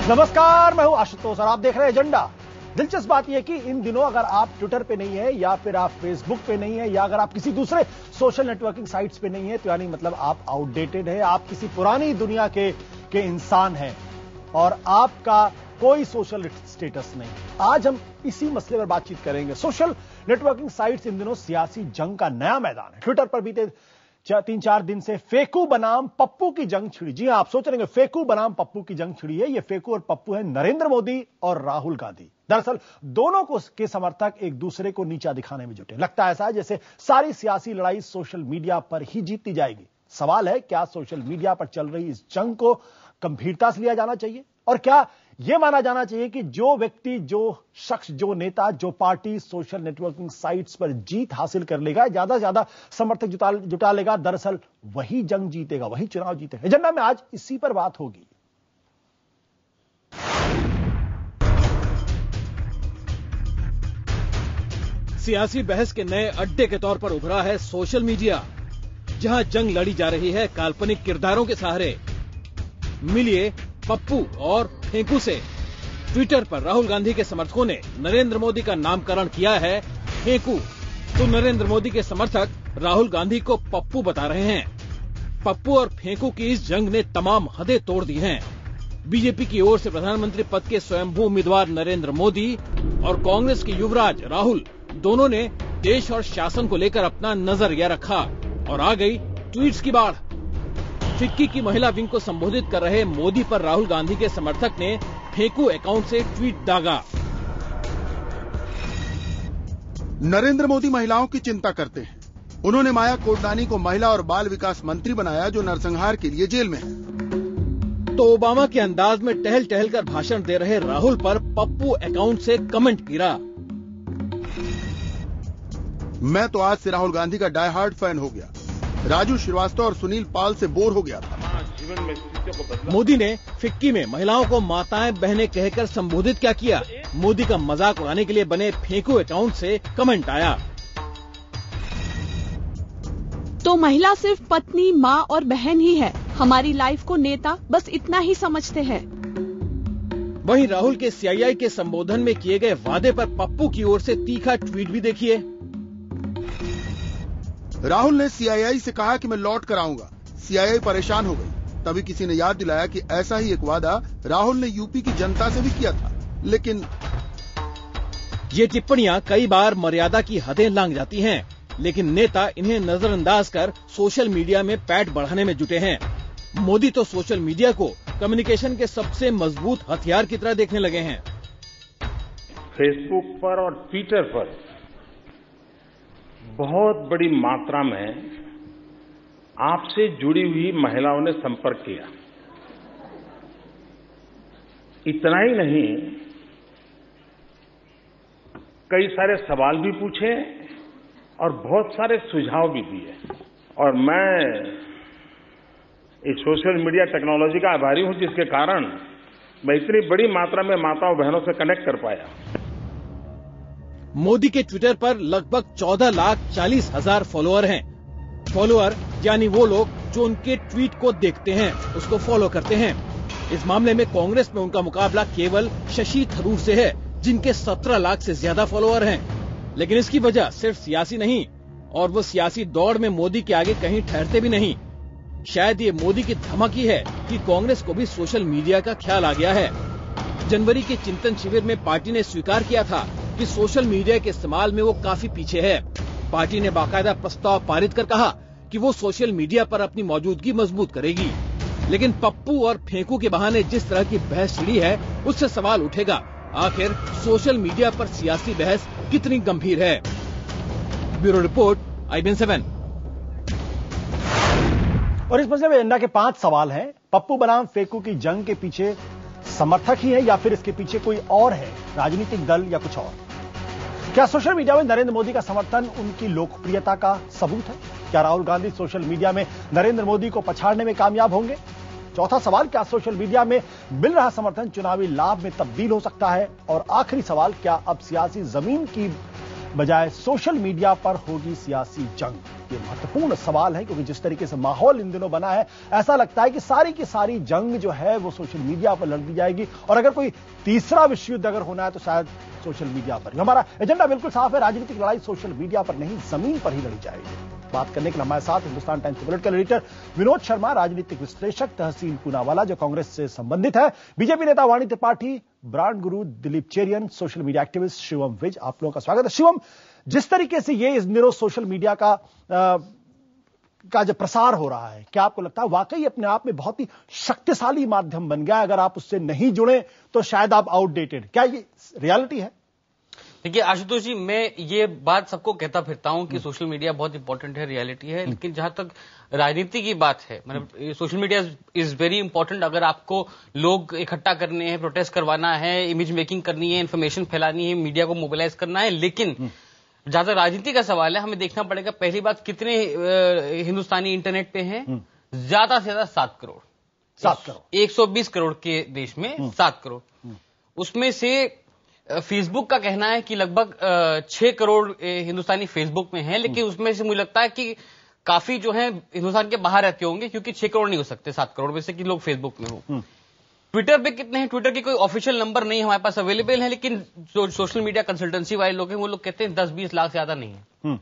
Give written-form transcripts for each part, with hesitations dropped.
नमस्कार, मैं हूं आशुतोष और आप देख रहे हैं एजेंडा। दिलचस्प बात यह कि इन दिनों अगर आप ट्विटर पे नहीं है या फिर आप फेसबुक पे नहीं है या अगर आप किसी दूसरे सोशल नेटवर्किंग साइट्स पे नहीं है तो यानी मतलब आप आउटडेटेड है, आप किसी पुरानी दुनिया के इंसान हैं और आपका कोई सोशल स्टेटस नहीं। आज हम इसी मसले पर बातचीत करेंगे। सोशल नेटवर्किंग साइट्स इन दिनों सियासी जंग का नया मैदान है। ट्विटर पर बीते 3-4 दिन से फेकू बनाम पप्पू की जंग छिड़ी। जी हां, आप सोच रहे हैं फेकू बनाम पप्पू की जंग छिड़ी है। ये फेकू और पप्पू है नरेंद्र मोदी और राहुल गांधी। दरअसल दोनों के समर्थक एक दूसरे को नीचा दिखाने में जुटे। लगता है ऐसा है जैसे सारी सियासी लड़ाई सोशल मीडिया पर ही जीती जाएगी। सवाल है, क्या सोशल मीडिया पर चल रही इस जंग को गंभीरता से लिया जाना चाहिए और क्या यह माना जाना चाहिए कि जो व्यक्ति, जो शख्स, जो नेता, जो पार्टी सोशल नेटवर्किंग साइट्स पर जीत हासिल कर लेगा, ज्यादा से ज्यादा समर्थक जुटा लेगा, दरअसल वही जंग जीतेगा, वही चुनाव जीतेगा। एजेंडा में आज इसी पर बात होगी। सियासी बहस के नए अड्डे के तौर पर उभरा है सोशल मीडिया, जहां जंग लड़ी जा रही है काल्पनिक किरदारों के सहारे। मिलिए पप्पू और फेंकू से। ट्विटर पर राहुल गांधी के समर्थकों ने नरेंद्र मोदी का नामकरण किया है फेंकू, तो नरेंद्र मोदी के समर्थक राहुल गांधी को पप्पू बता रहे हैं। पप्पू और फेंकू की इस जंग ने तमाम हदें तोड़ दी हैं। बीजेपी की ओर से प्रधानमंत्री पद के स्वयंभू उम्मीदवार नरेंद्र मोदी और कांग्रेस के युवराज राहुल दोनों ने देश और शासन को लेकर अपना नजरिया रखा और आ गई ट्वीट्स की बाढ़। फिक्की की महिला विंग को संबोधित कर रहे मोदी पर राहुल गांधी के समर्थक ने फेंकू अकाउंट से ट्वीट दागा। नरेंद्र मोदी महिलाओं की चिंता करते हैं। उन्होंने माया कोडनानी को महिला और बाल विकास मंत्री बनाया, जो नरसंहार के लिए जेल में है। तो ओबामा के अंदाज में टहल टहल कर भाषण दे रहे राहुल पर पप्पू अकाउंट से कमेंट गिरा। मैं तो आज से राहुल गांधी का डाई हार्ड फैन हो गया। राजू श्रीवास्तव और सुनील पाल से बोर हो गया था। मोदी ने फिक्की में महिलाओं को माताएं बहनें कहकर संबोधित क्या किया? मोदी का मजाक उड़ाने के लिए बने फेंकू अकाउंट से कमेंट आया। तो महिला सिर्फ पत्नी, माँ और बहन ही है। हमारी लाइफ को नेता बस इतना ही समझते हैं। वहीं राहुल के सीआईआई के संबोधन में किए गए वादे पर पप्पू की ओर से तीखा ट्वीट भी देखिए। राहुल ने सीआईआई से कहा कि मैं लौट कर आऊंगा। सीआईआई परेशान हो गई। तभी किसी ने याद दिलाया कि ऐसा ही एक वादा राहुल ने यूपी की जनता से भी किया था। लेकिन ये टिप्पणियां कई बार मर्यादा की हदें लांघ जाती हैं, लेकिन नेता इन्हें नजरअंदाज कर सोशल मीडिया में पैठ बढ़ाने में जुटे हैं। मोदी तो सोशल मीडिया को कम्युनिकेशन के सबसे मजबूत हथियार की तरह देखने लगे हैं। फेसबुक पर और ट्विटर पर बहुत बड़ी मात्रा में आपसे जुड़ी हुई महिलाओं ने संपर्क किया। इतना ही नहीं, कई सारे सवाल भी पूछे और बहुत सारे सुझाव भी दिए। और मैं इस सोशल मीडिया टेक्नोलॉजी का आभारी हूं, जिसके कारण मैं इतनी बड़ी मात्रा में माताओं बहनों से कनेक्ट कर पाया। मोदी के ट्विटर पर लगभग 14,40,000 फॉलोअर हैं। फॉलोअर यानी वो लोग जो उनके ट्वीट को देखते हैं, उसको फॉलो करते हैं। इस मामले में कांग्रेस में उनका मुकाबला केवल शशि थरूर से है, जिनके 17 लाख से ज्यादा फॉलोअर हैं। लेकिन इसकी वजह सिर्फ सियासी नहीं, और वो सियासी दौड़ में मोदी के आगे कहीं ठहरते भी नहीं। शायद ये मोदी की धमक ही है कि कांग्रेस को भी सोशल मीडिया का ख्याल आ गया है। जनवरी के चिंतन शिविर में पार्टी ने स्वीकार किया था कि सोशल मीडिया के इस्तेमाल में वो काफी पीछे है। पार्टी ने बाकायदा प्रस्ताव पारित कर कहा कि वो सोशल मीडिया पर अपनी मौजूदगी मजबूत करेगी। लेकिन पप्पू और फेंकू के बहाने जिस तरह की बहस छिड़ी है, उससे सवाल उठेगा, आखिर सोशल मीडिया पर सियासी बहस कितनी गंभीर है। Bureau report, IBN 7। और इस मसले में एजेंडा के 5 सवाल हैं। पप्पू बनाम फेंकू की जंग के पीछे समर्थक ही है या फिर इसके पीछे कोई और है, राजनीतिक दल या कुछ और? क्या सोशल मीडिया में नरेंद्र मोदी का समर्थन उनकी लोकप्रियता का सबूत है? क्या राहुल गांधी सोशल मीडिया में नरेंद्र मोदी को पछाड़ने में कामयाब होंगे? चौथा सवाल, क्या सोशल मीडिया में मिल रहा समर्थन चुनावी लाभ में तब्दील हो सकता है? और आखिरी सवाल, क्या अब सियासी जमीन की बजाय सोशल मीडिया पर होगी सियासी जंग। ये महत्वपूर्ण सवाल है क्योंकि जिस तरीके से माहौल इन दिनों बना है, ऐसा लगता है कि सारी की सारी जंग जो है वो सोशल मीडिया पर लड़ दी जाएगी और अगर कोई तीसरा विश्व युद्ध अगर होना है तो शायद सोशल मीडिया पर। हमारा एजेंडा बिल्कुल साफ है, राजनीतिक लड़ाई सोशल मीडिया पर नहीं, जमीन पर ही लड़ी जाएगी। बात करने के लिए हमारे साथ हिंदुस्तान टाइम्स के पॉलिटिकल एडिटर विनोद शर्मा, राजनीतिक विश्लेषक तहसीन पूनावाला जो कांग्रेस से संबंधित है, बीजेपी नेता वाणी Tripathi, brand guru Dilip Cherian, social media activist Shivam Vij. आप लोगों का स्वागत है। शिवम, जिस तरीके से ये इस दिनों सोशल मीडिया का जो प्रसार हो रहा है, क्या आपको लगता है वाकई अपने आप में बहुत ही शक्तिशाली माध्यम बन गया? अगर आप उससे नहीं जुड़े तो शायद आप आउटडेटेड, क्या ये रियलिटी है? देखिए आशुतोष जी, मैं ये बात सबको कहता फिरता हूं कि सोशल मीडिया बहुत इंपॉर्टेंट है, रियलिटी है, लेकिन जहां तक राजनीति की बात है, मतलब social media is very important. अगर आपको लोग इकट्ठा करने हैं, प्रोटेस्ट करवाना है, इमेज मेकिंग करनी है, इन्फॉर्मेशन फैलानी है, मीडिया को मोबिलाइज करना है, लेकिन जहां तक राजनीति का सवाल है, हमें देखना पड़ेगा पहली बात कितने हिंदुस्तानी इंटरनेट पे हैं। ज्यादा से ज्यादा 7 करोड़, 120 करोड़ के देश में 7 करोड़। उसमें से फेसबुक का कहना है कि लगभग 6 करोड़ हिंदुस्तानी फेसबुक में हैं, लेकिन उसमें से मुझे लगता है कि काफी जो है हिंदुस्तान के बाहर रहते होंगे, क्योंकि 6 करोड़ नहीं हो सकते 7 करोड़ में से कि लोग फेसबुक में हो। ट्विटर पे कितने हैं? ट्विटर की कोई ऑफिशियल नंबर नहीं हमारे पास अवेलेबल है, लेकिन जो सोशल मीडिया कंसल्टेंसी वाले लोग हैं वो लोग कहते हैं 10-20 लाख से ज्यादा नहीं है।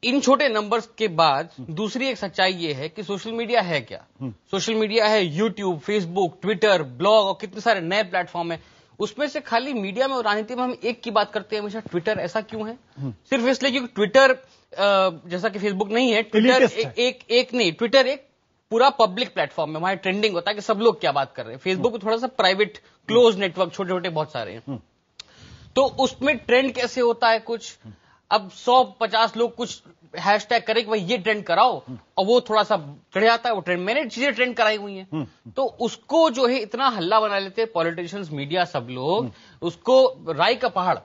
इन छोटे नंबर्स के बाद दूसरी एक सच्चाई ये है कि सोशल मीडिया है क्या। सोशल मीडिया है यूट्यूब, फेसबुक, ट्विटर, ब्लॉग और कितने सारे नए प्लेटफॉर्म है। उसमें से खाली मीडिया में और राजनीति में हम एक की बात करते हैं हमेशा, ट्विटर। ऐसा क्यों है? सिर्फ इसलिए क्योंकि ट्विटर जैसा कि फेसबुक नहीं है, ट्विटर एक नहीं, ट्विटर एक पूरा पब्लिक प्लेटफॉर्म है, वहां ट्रेंडिंग होता है कि सब लोग क्या बात कर रहे हैं। फेसबुक में थोड़ा सा प्राइवेट क्लोज नेटवर्क, छोटे छोटे बहुत सारे हैं, तो उसमें ट्रेंड कैसे होता है कुछ। अब 100-50 लोग कुछ हैशटैग करे कि भाई ये ट्रेंड कराओ, और वो थोड़ा सा चढ़ जाता है वो ट्रेंड। मैंने चीजें ट्रेंड कराई हुई हैं, तो उसको जो है इतना हल्ला बना लेते हैं पॉलिटिशियंस, मीडिया, सब लोग, उसको राई का पहाड़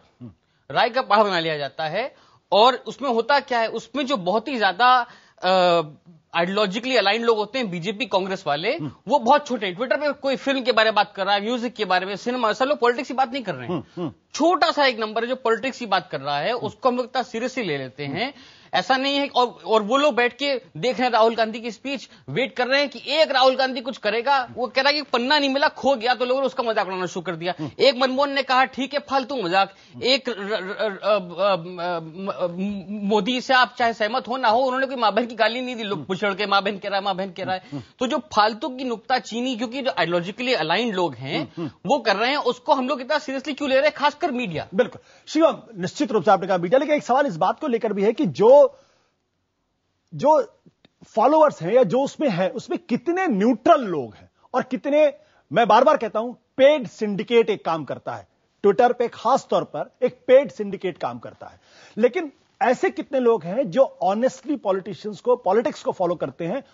बना लिया जाता है। और उसमें होता क्या है, उसमें जो बहुत ही ज्यादा आइडियोलॉजिकली अलाइन लोग होते हैं, बीजेपी कांग्रेस वाले, वो बहुत छोटे हैं। ट्विटर पे कोई फिल्म के बारे में बात कर रहा है, म्यूजिक के बारे में, सिनेमा, सब लोग पॉलिटिक्स की बात नहीं कर रहे हैं। छोटा सा एक नंबर है जो पॉलिटिक्स की बात कर रहा है, उसको हम लोग इतना सीरियसली ले लेते हैं। ऐसा नहीं है। और वो लोग बैठ के देख रहे हैं राहुल गांधी की स्पीच, वेट कर रहे हैं कि एक राहुल गांधी कुछ करेगा। वो कह रहा है कि पन्ना नहीं मिला, खो गया, तो लोगों ने उसका मजाक उड़ाना शुरू कर दिया। एक मनमोहन ने कहा ठीक है, फालतू मजाक। एक मोदी से आप चाहे सहमत हो ना हो, उन्होंने कोई मां बहन की गाली नहीं दी, लोग पुछड़ के मां बहन कह रहा है। तो जो फालतू की नुक्ताचीनी, क्योंकि जो आइडियोलॉजिकली अलाइंड लोग हैं वो कर रहे हैं, उसको हम लोग इतना सीरियसली क्यों ले रहे हैं, खासकर मीडिया। बिल्कुल शिवम, निश्चित रूप से आपने कहा मीडिया, लेकिन एक सवाल इस बात को लेकर भी है कि जो फॉलोअर्स हैं या जो उसमें है, उसमें कितने न्यूट्रल लोग हैं और कितने, मैं बार बार कहता हूं, पेड सिंडिकेट एक काम करता है। ट्विटर पे खास तौर पर एक पेड सिंडिकेट काम करता है। लेकिन ऐसे कितने लोग हैं जो ऑनेस्टली पॉलिटिशियंस को, पॉलिटिक्स को फॉलो करते हैं?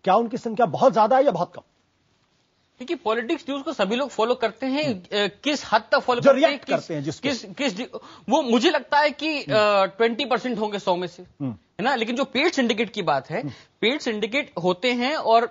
क्या उनकी संख्या बहुत ज्यादा है या बहुत कम? क्योंकि पॉलिटिक्स न्यूज को सभी लोग फॉलो करते हैं। किस हद तक फॉलो करते हैं, किस वो मुझे लगता है कि 20% होंगे 100 में से, है ना। लेकिन जो पेड सिंडिकेट की बात है, पेड सिंडिकेट होते हैं और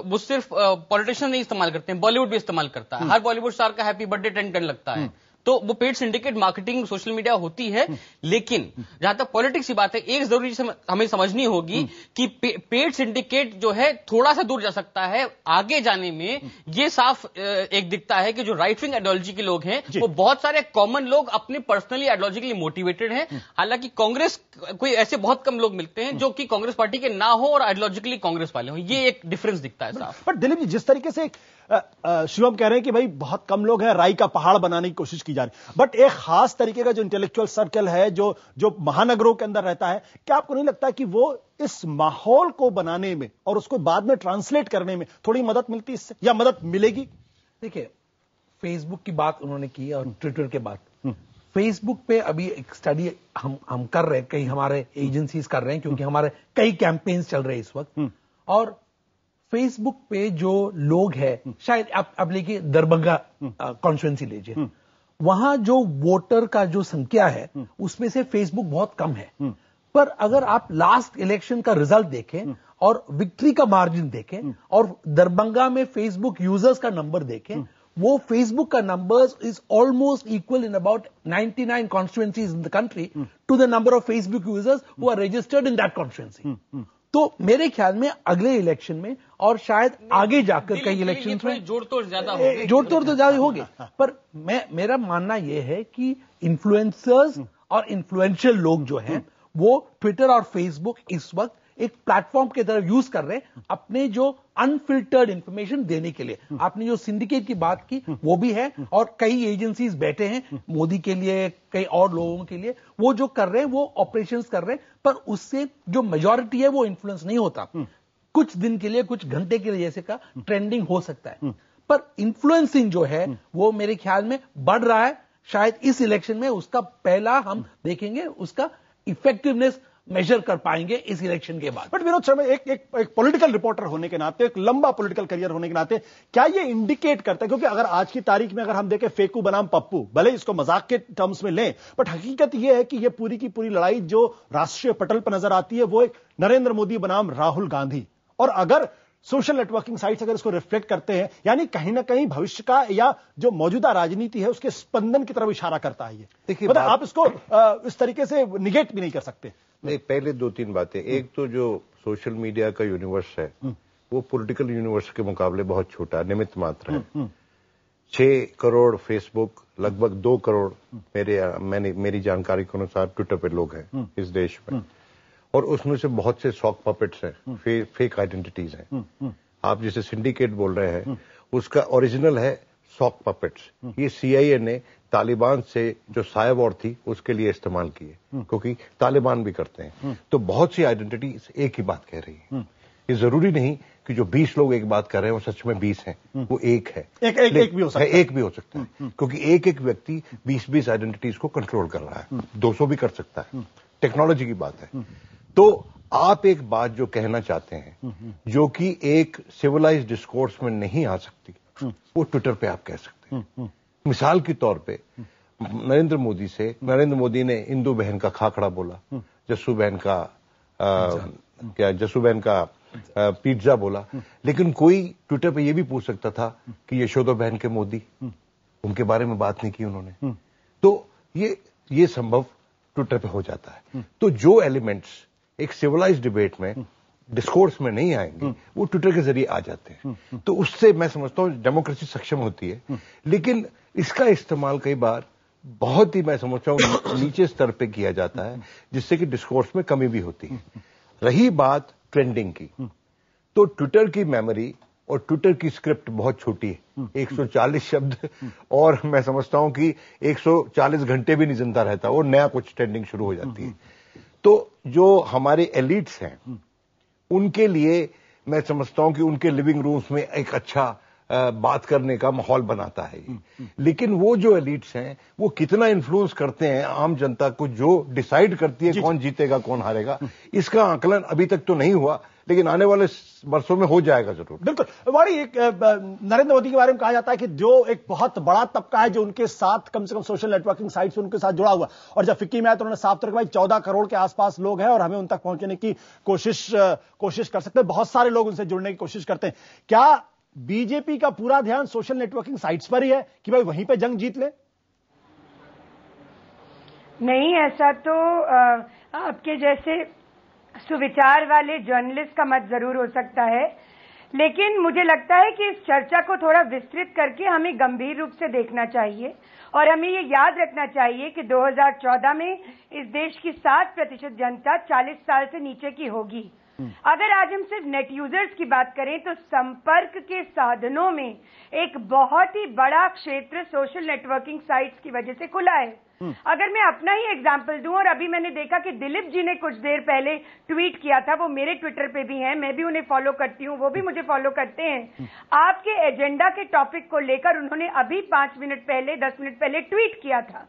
वो सिर्फ पॉलिटिशियन नहीं इस्तेमाल करते हैं, बॉलीवुड भी इस्तेमाल करता है। हर बॉलीवुड स्टार का हैप्पी बर्थडे ट्रेंड करने लगता है, तो वो paid syndicate marketing social media होती है। लेकिन जहां तक पॉलिटिक्स की बात है, एक जरूरी हमें समझनी होगी कि पेड सिंडिकेट जो है थोड़ा सा दूर जा सकता है। आगे जाने में ये साफ एक दिखता है कि जो राइट विंग आइडियोलॉजी के लोग हैं, वो बहुत सारे कॉमन लोग अपने पर्सनली आइडियोलॉजिकली मोटिवेटेड हैं। हालांकि कांग्रेस, कोई ऐसे बहुत कम लोग मिलते हैं जो कि कांग्रेस पार्टी के ना हो और आइडियोलॉजिकली कांग्रेस वाले हो। ये एक डिफरेंस दिखता है साफ। पर दिलीप जी, जिस तरीके से शिवम कह रहे हैं कि भाई बहुत कम लोग हैं, राई का पहाड़ बनाने की कोशिश की जा रही, बट एक खास तरीके का जो इंटेलेक्चुअल सर्कल है, जो महानगरों के अंदर रहता है, क्या आपको नहीं लगता कि वो इस माहौल को बनाने में और उसको बाद में ट्रांसलेट करने में थोड़ी मदद मिलती है इससे, या मदद मिलेगी? देखिए, फेसबुक की बात उन्होंने की और ट्विटर के बात, फेसबुक पे अभी एक स्टडी हम कर रहे हैं, कई हमारे एजेंसीज कर रहे हैं, क्योंकि हमारे कई कैंपेन्स चल रहे हैं इस वक्त। और फेसबुक पे जो लोग हैं, शायद आप लेके दरभंगा कॉन्स्टिट्यूएंसी लीजिए, वहां जो वोटर का जो संख्या है उसमें से फेसबुक बहुत कम है। पर अगर आप लास्ट इलेक्शन का रिजल्ट देखें और विक्ट्री का मार्जिन देखें और दरभंगा में फेसबुक यूजर्स का नंबर देखें, वो फेसबुक का numbers is almost equal in about 99 constituencies in the country to the number of Facebook users who are registered in that constituency. तो मेरे ख्याल में अगले इलेक्शन में और शायद आगे जाकर कई इलेक्शंस में जोड़ तोड़ ज्यादा तो ज्यादा होगी। पर मेरा मानना यह है कि इन्फ्लुएंसर्स और इन्फ्लुएंशियल लोग जो हैं वो ट्विटर और फेसबुक इस वक्त एक प्लेटफॉर्म की तरफ यूज कर रहे हैं अपने जो अनफिल्टर्ड इंफॉर्मेशन देने के लिए। आपने जो सिंडिकेट की बात की वो भी है, और कई एजेंसीज बैठे हैं मोदी के लिए, कई और लोगों के लिए, वो जो कर रहे हैं वो ऑपरेशंस कर रहे हैं, पर उससे जो मेजॉरिटी है वो इन्फ्लुएंस नहीं होता। कुछ दिन के लिए, कुछ घंटे के लिए जैसे का ट्रेंडिंग हो सकता है, पर इन्फ्लुएंसिंग जो है वो मेरे ख्याल में बढ़ रहा है। शायद इस इलेक्शन में उसका पहला हम देखेंगे, उसका इफेक्टिवनेस मेजर कर पाएंगे इस इलेक्शन के बाद। बट विनोद शर्मा, एक पॉलिटिकल रिपोर्टर होने के नाते, एक लंबा पॉलिटिकल करियर होने के नाते, क्या ये इंडिकेट करता है, क्योंकि अगर आज की तारीख में अगर हम देखें फेकू बनाम पप्पू, भले इसको मजाक के टर्म्स में लें, बट हकीकत ये है कि ये पूरी की पूरी लड़ाई जो राष्ट्रीय पटल पर नजर आती है वो एक नरेंद्र मोदी बनाम राहुल गांधी। और अगर सोशल नेटवर्किंग साइट्स अगर इसको रिफ्लेक्ट करते हैं, यानी कहीं ना कहीं भविष्य का या जो मौजूदा राजनीति है उसके स्पंदन की तरफ इशारा करता है ये। देखिए, मतलब आप इसको इस तरीके से निगेट भी नहीं कर सकते। नहीं, पहले दो तीन बातें। एक तो जो सोशल मीडिया का यूनिवर्स है वो पॉलिटिकल यूनिवर्स के मुकाबले बहुत छोटा, निमित्त मात्र है। 6 करोड़ फेसबुक, लगभग 2 करोड़ मेरी जानकारी के अनुसार ट्विटर पे लोग हैं इस देश में, और उसमें से बहुत से सॉक पपेट्स हैं, फेक आइडेंटिटीज हैं। आप जिसे सिंडिकेट बोल रहे हैं उसका ओरिजिनल है सॉक पपेट्स। ये CIA ने तालिबान से जो साया वॉर थी उसके लिए इस्तेमाल किए, क्योंकि तालिबान भी करते हैं। तो बहुत सी आइडेंटिटीज एक ही बात कह रही है। ये जरूरी नहीं कि जो 20 लोग एक बात कर रहे हैं वो सच में 20 हैं, वो एक है। एक भी हो सकता है, एक भी हो सकता है, क्योंकि एक एक व्यक्ति 20-20 आइडेंटिटीज को कंट्रोल कर रहा है। 200 भी कर सकता है, टेक्नोलॉजी की बात है। तो आप एक बात जो कहना चाहते हैं जो कि एक सिविलाइज्ड डिस्कोर्स में नहीं आ सकती, वो ट्विटर पे आप कह सकते हैं। मिसाल के तौर पे नरेंद्र मोदी ने इंदू बहन का खाखड़ा बोला, जस्सू बहन का पिज्जा बोला, लेकिन कोई ट्विटर पे ये भी पूछ सकता था कि यशोदा बहन के मोदी, उनके बारे में बात नहीं की उन्होंने। तो ये संभव ट्विटर पे हो जाता है। तो जो एलिमेंट्स एक सिविलाइज्ड डिबेट में, डिस्कोर्स में नहीं आएंगे, वो ट्विटर के जरिए आ जाते हैं। तो उससे मैं समझता हूं डेमोक्रेसी सक्षम होती है। लेकिन इसका इस्तेमाल कई बार बहुत ही, मैं समझता हूं, नीचे स्तर पे किया जाता है, जिससे कि डिस्कोर्स में कमी भी होती है। रही बात ट्रेंडिंग की, तो ट्विटर की मेमोरी और ट्विटर की स्क्रिप्ट बहुत छोटी है। 140 शब्द, और मैं समझता हूं कि 140 घंटे भी नहीं जिंदा रहता, और नया कुछ ट्रेंडिंग शुरू हो जाती है। तो जो हमारे एलिट्स हैं उनके लिए मैं समझता हूं कि उनके लिविंग रूम्स में एक अच्छा बात करने का माहौल बनाता है। लेकिन वो जो एलिट्स हैं वो कितना इन्फ्लुएंस करते हैं आम जनता को, जो डिसाइड करती है कौन जीतेगा कौन हारेगा, इसका आकलन अभी तक तो नहीं हुआ, लेकिन आने वाले वर्षों में हो जाएगा जरूर। बिल्कुल। हमारी एक नरेंद्र मोदी के बारे में कहा जाता है कि जो एक बहुत बड़ा तबका है जो उनके साथ कम से कम सोशल नेटवर्किंग साइट्स उनके साथ जुड़ा हुआ, और जब फिक्की में आया तो उन्होंने साफ तौर पर भाई 14 करोड़ के आसपास लोग हैं और हमें उन तक पहुंचने की कोशिश कर सकते हैं। बहुत सारे लोग उनसे जुड़ने की कोशिश करते हैं। क्या बीजेपी का पूरा ध्यान सोशल नेटवर्किंग साइट्स पर ही है कि भाई वहीं पे जंग जीत ले? नहीं, ऐसा तो आपके जैसे सुविचार वाले जर्नलिस्ट का मत जरूर हो सकता है, लेकिन मुझे लगता है कि इस चर्चा को थोड़ा विस्तृत करके हमें गंभीर रूप से देखना चाहिए, और हमें ये याद रखना चाहिए कि 2014 में इस देश की 60% जनता 40 साल से नीचे की होगी। अगर आज हम सिर्फ नेट यूजर्स की बात करें तो संपर्क के साधनों में एक बहुत ही बड़ा क्षेत्र सोशल नेटवर्किंग साइट्स की वजह से खुला है। अगर मैं अपना ही एग्जांपल दूं, और अभी मैंने देखा कि दिलीप जी ने कुछ देर पहले ट्वीट किया था, वो मेरे ट्विटर पे भी हैं, मैं भी उन्हें फॉलो करती हूं, वो भी मुझे फॉलो करते हैं। आपके एजेंडा के टॉपिक को लेकर उन्होंने अभी 10 मिनट पहले ट्वीट किया था,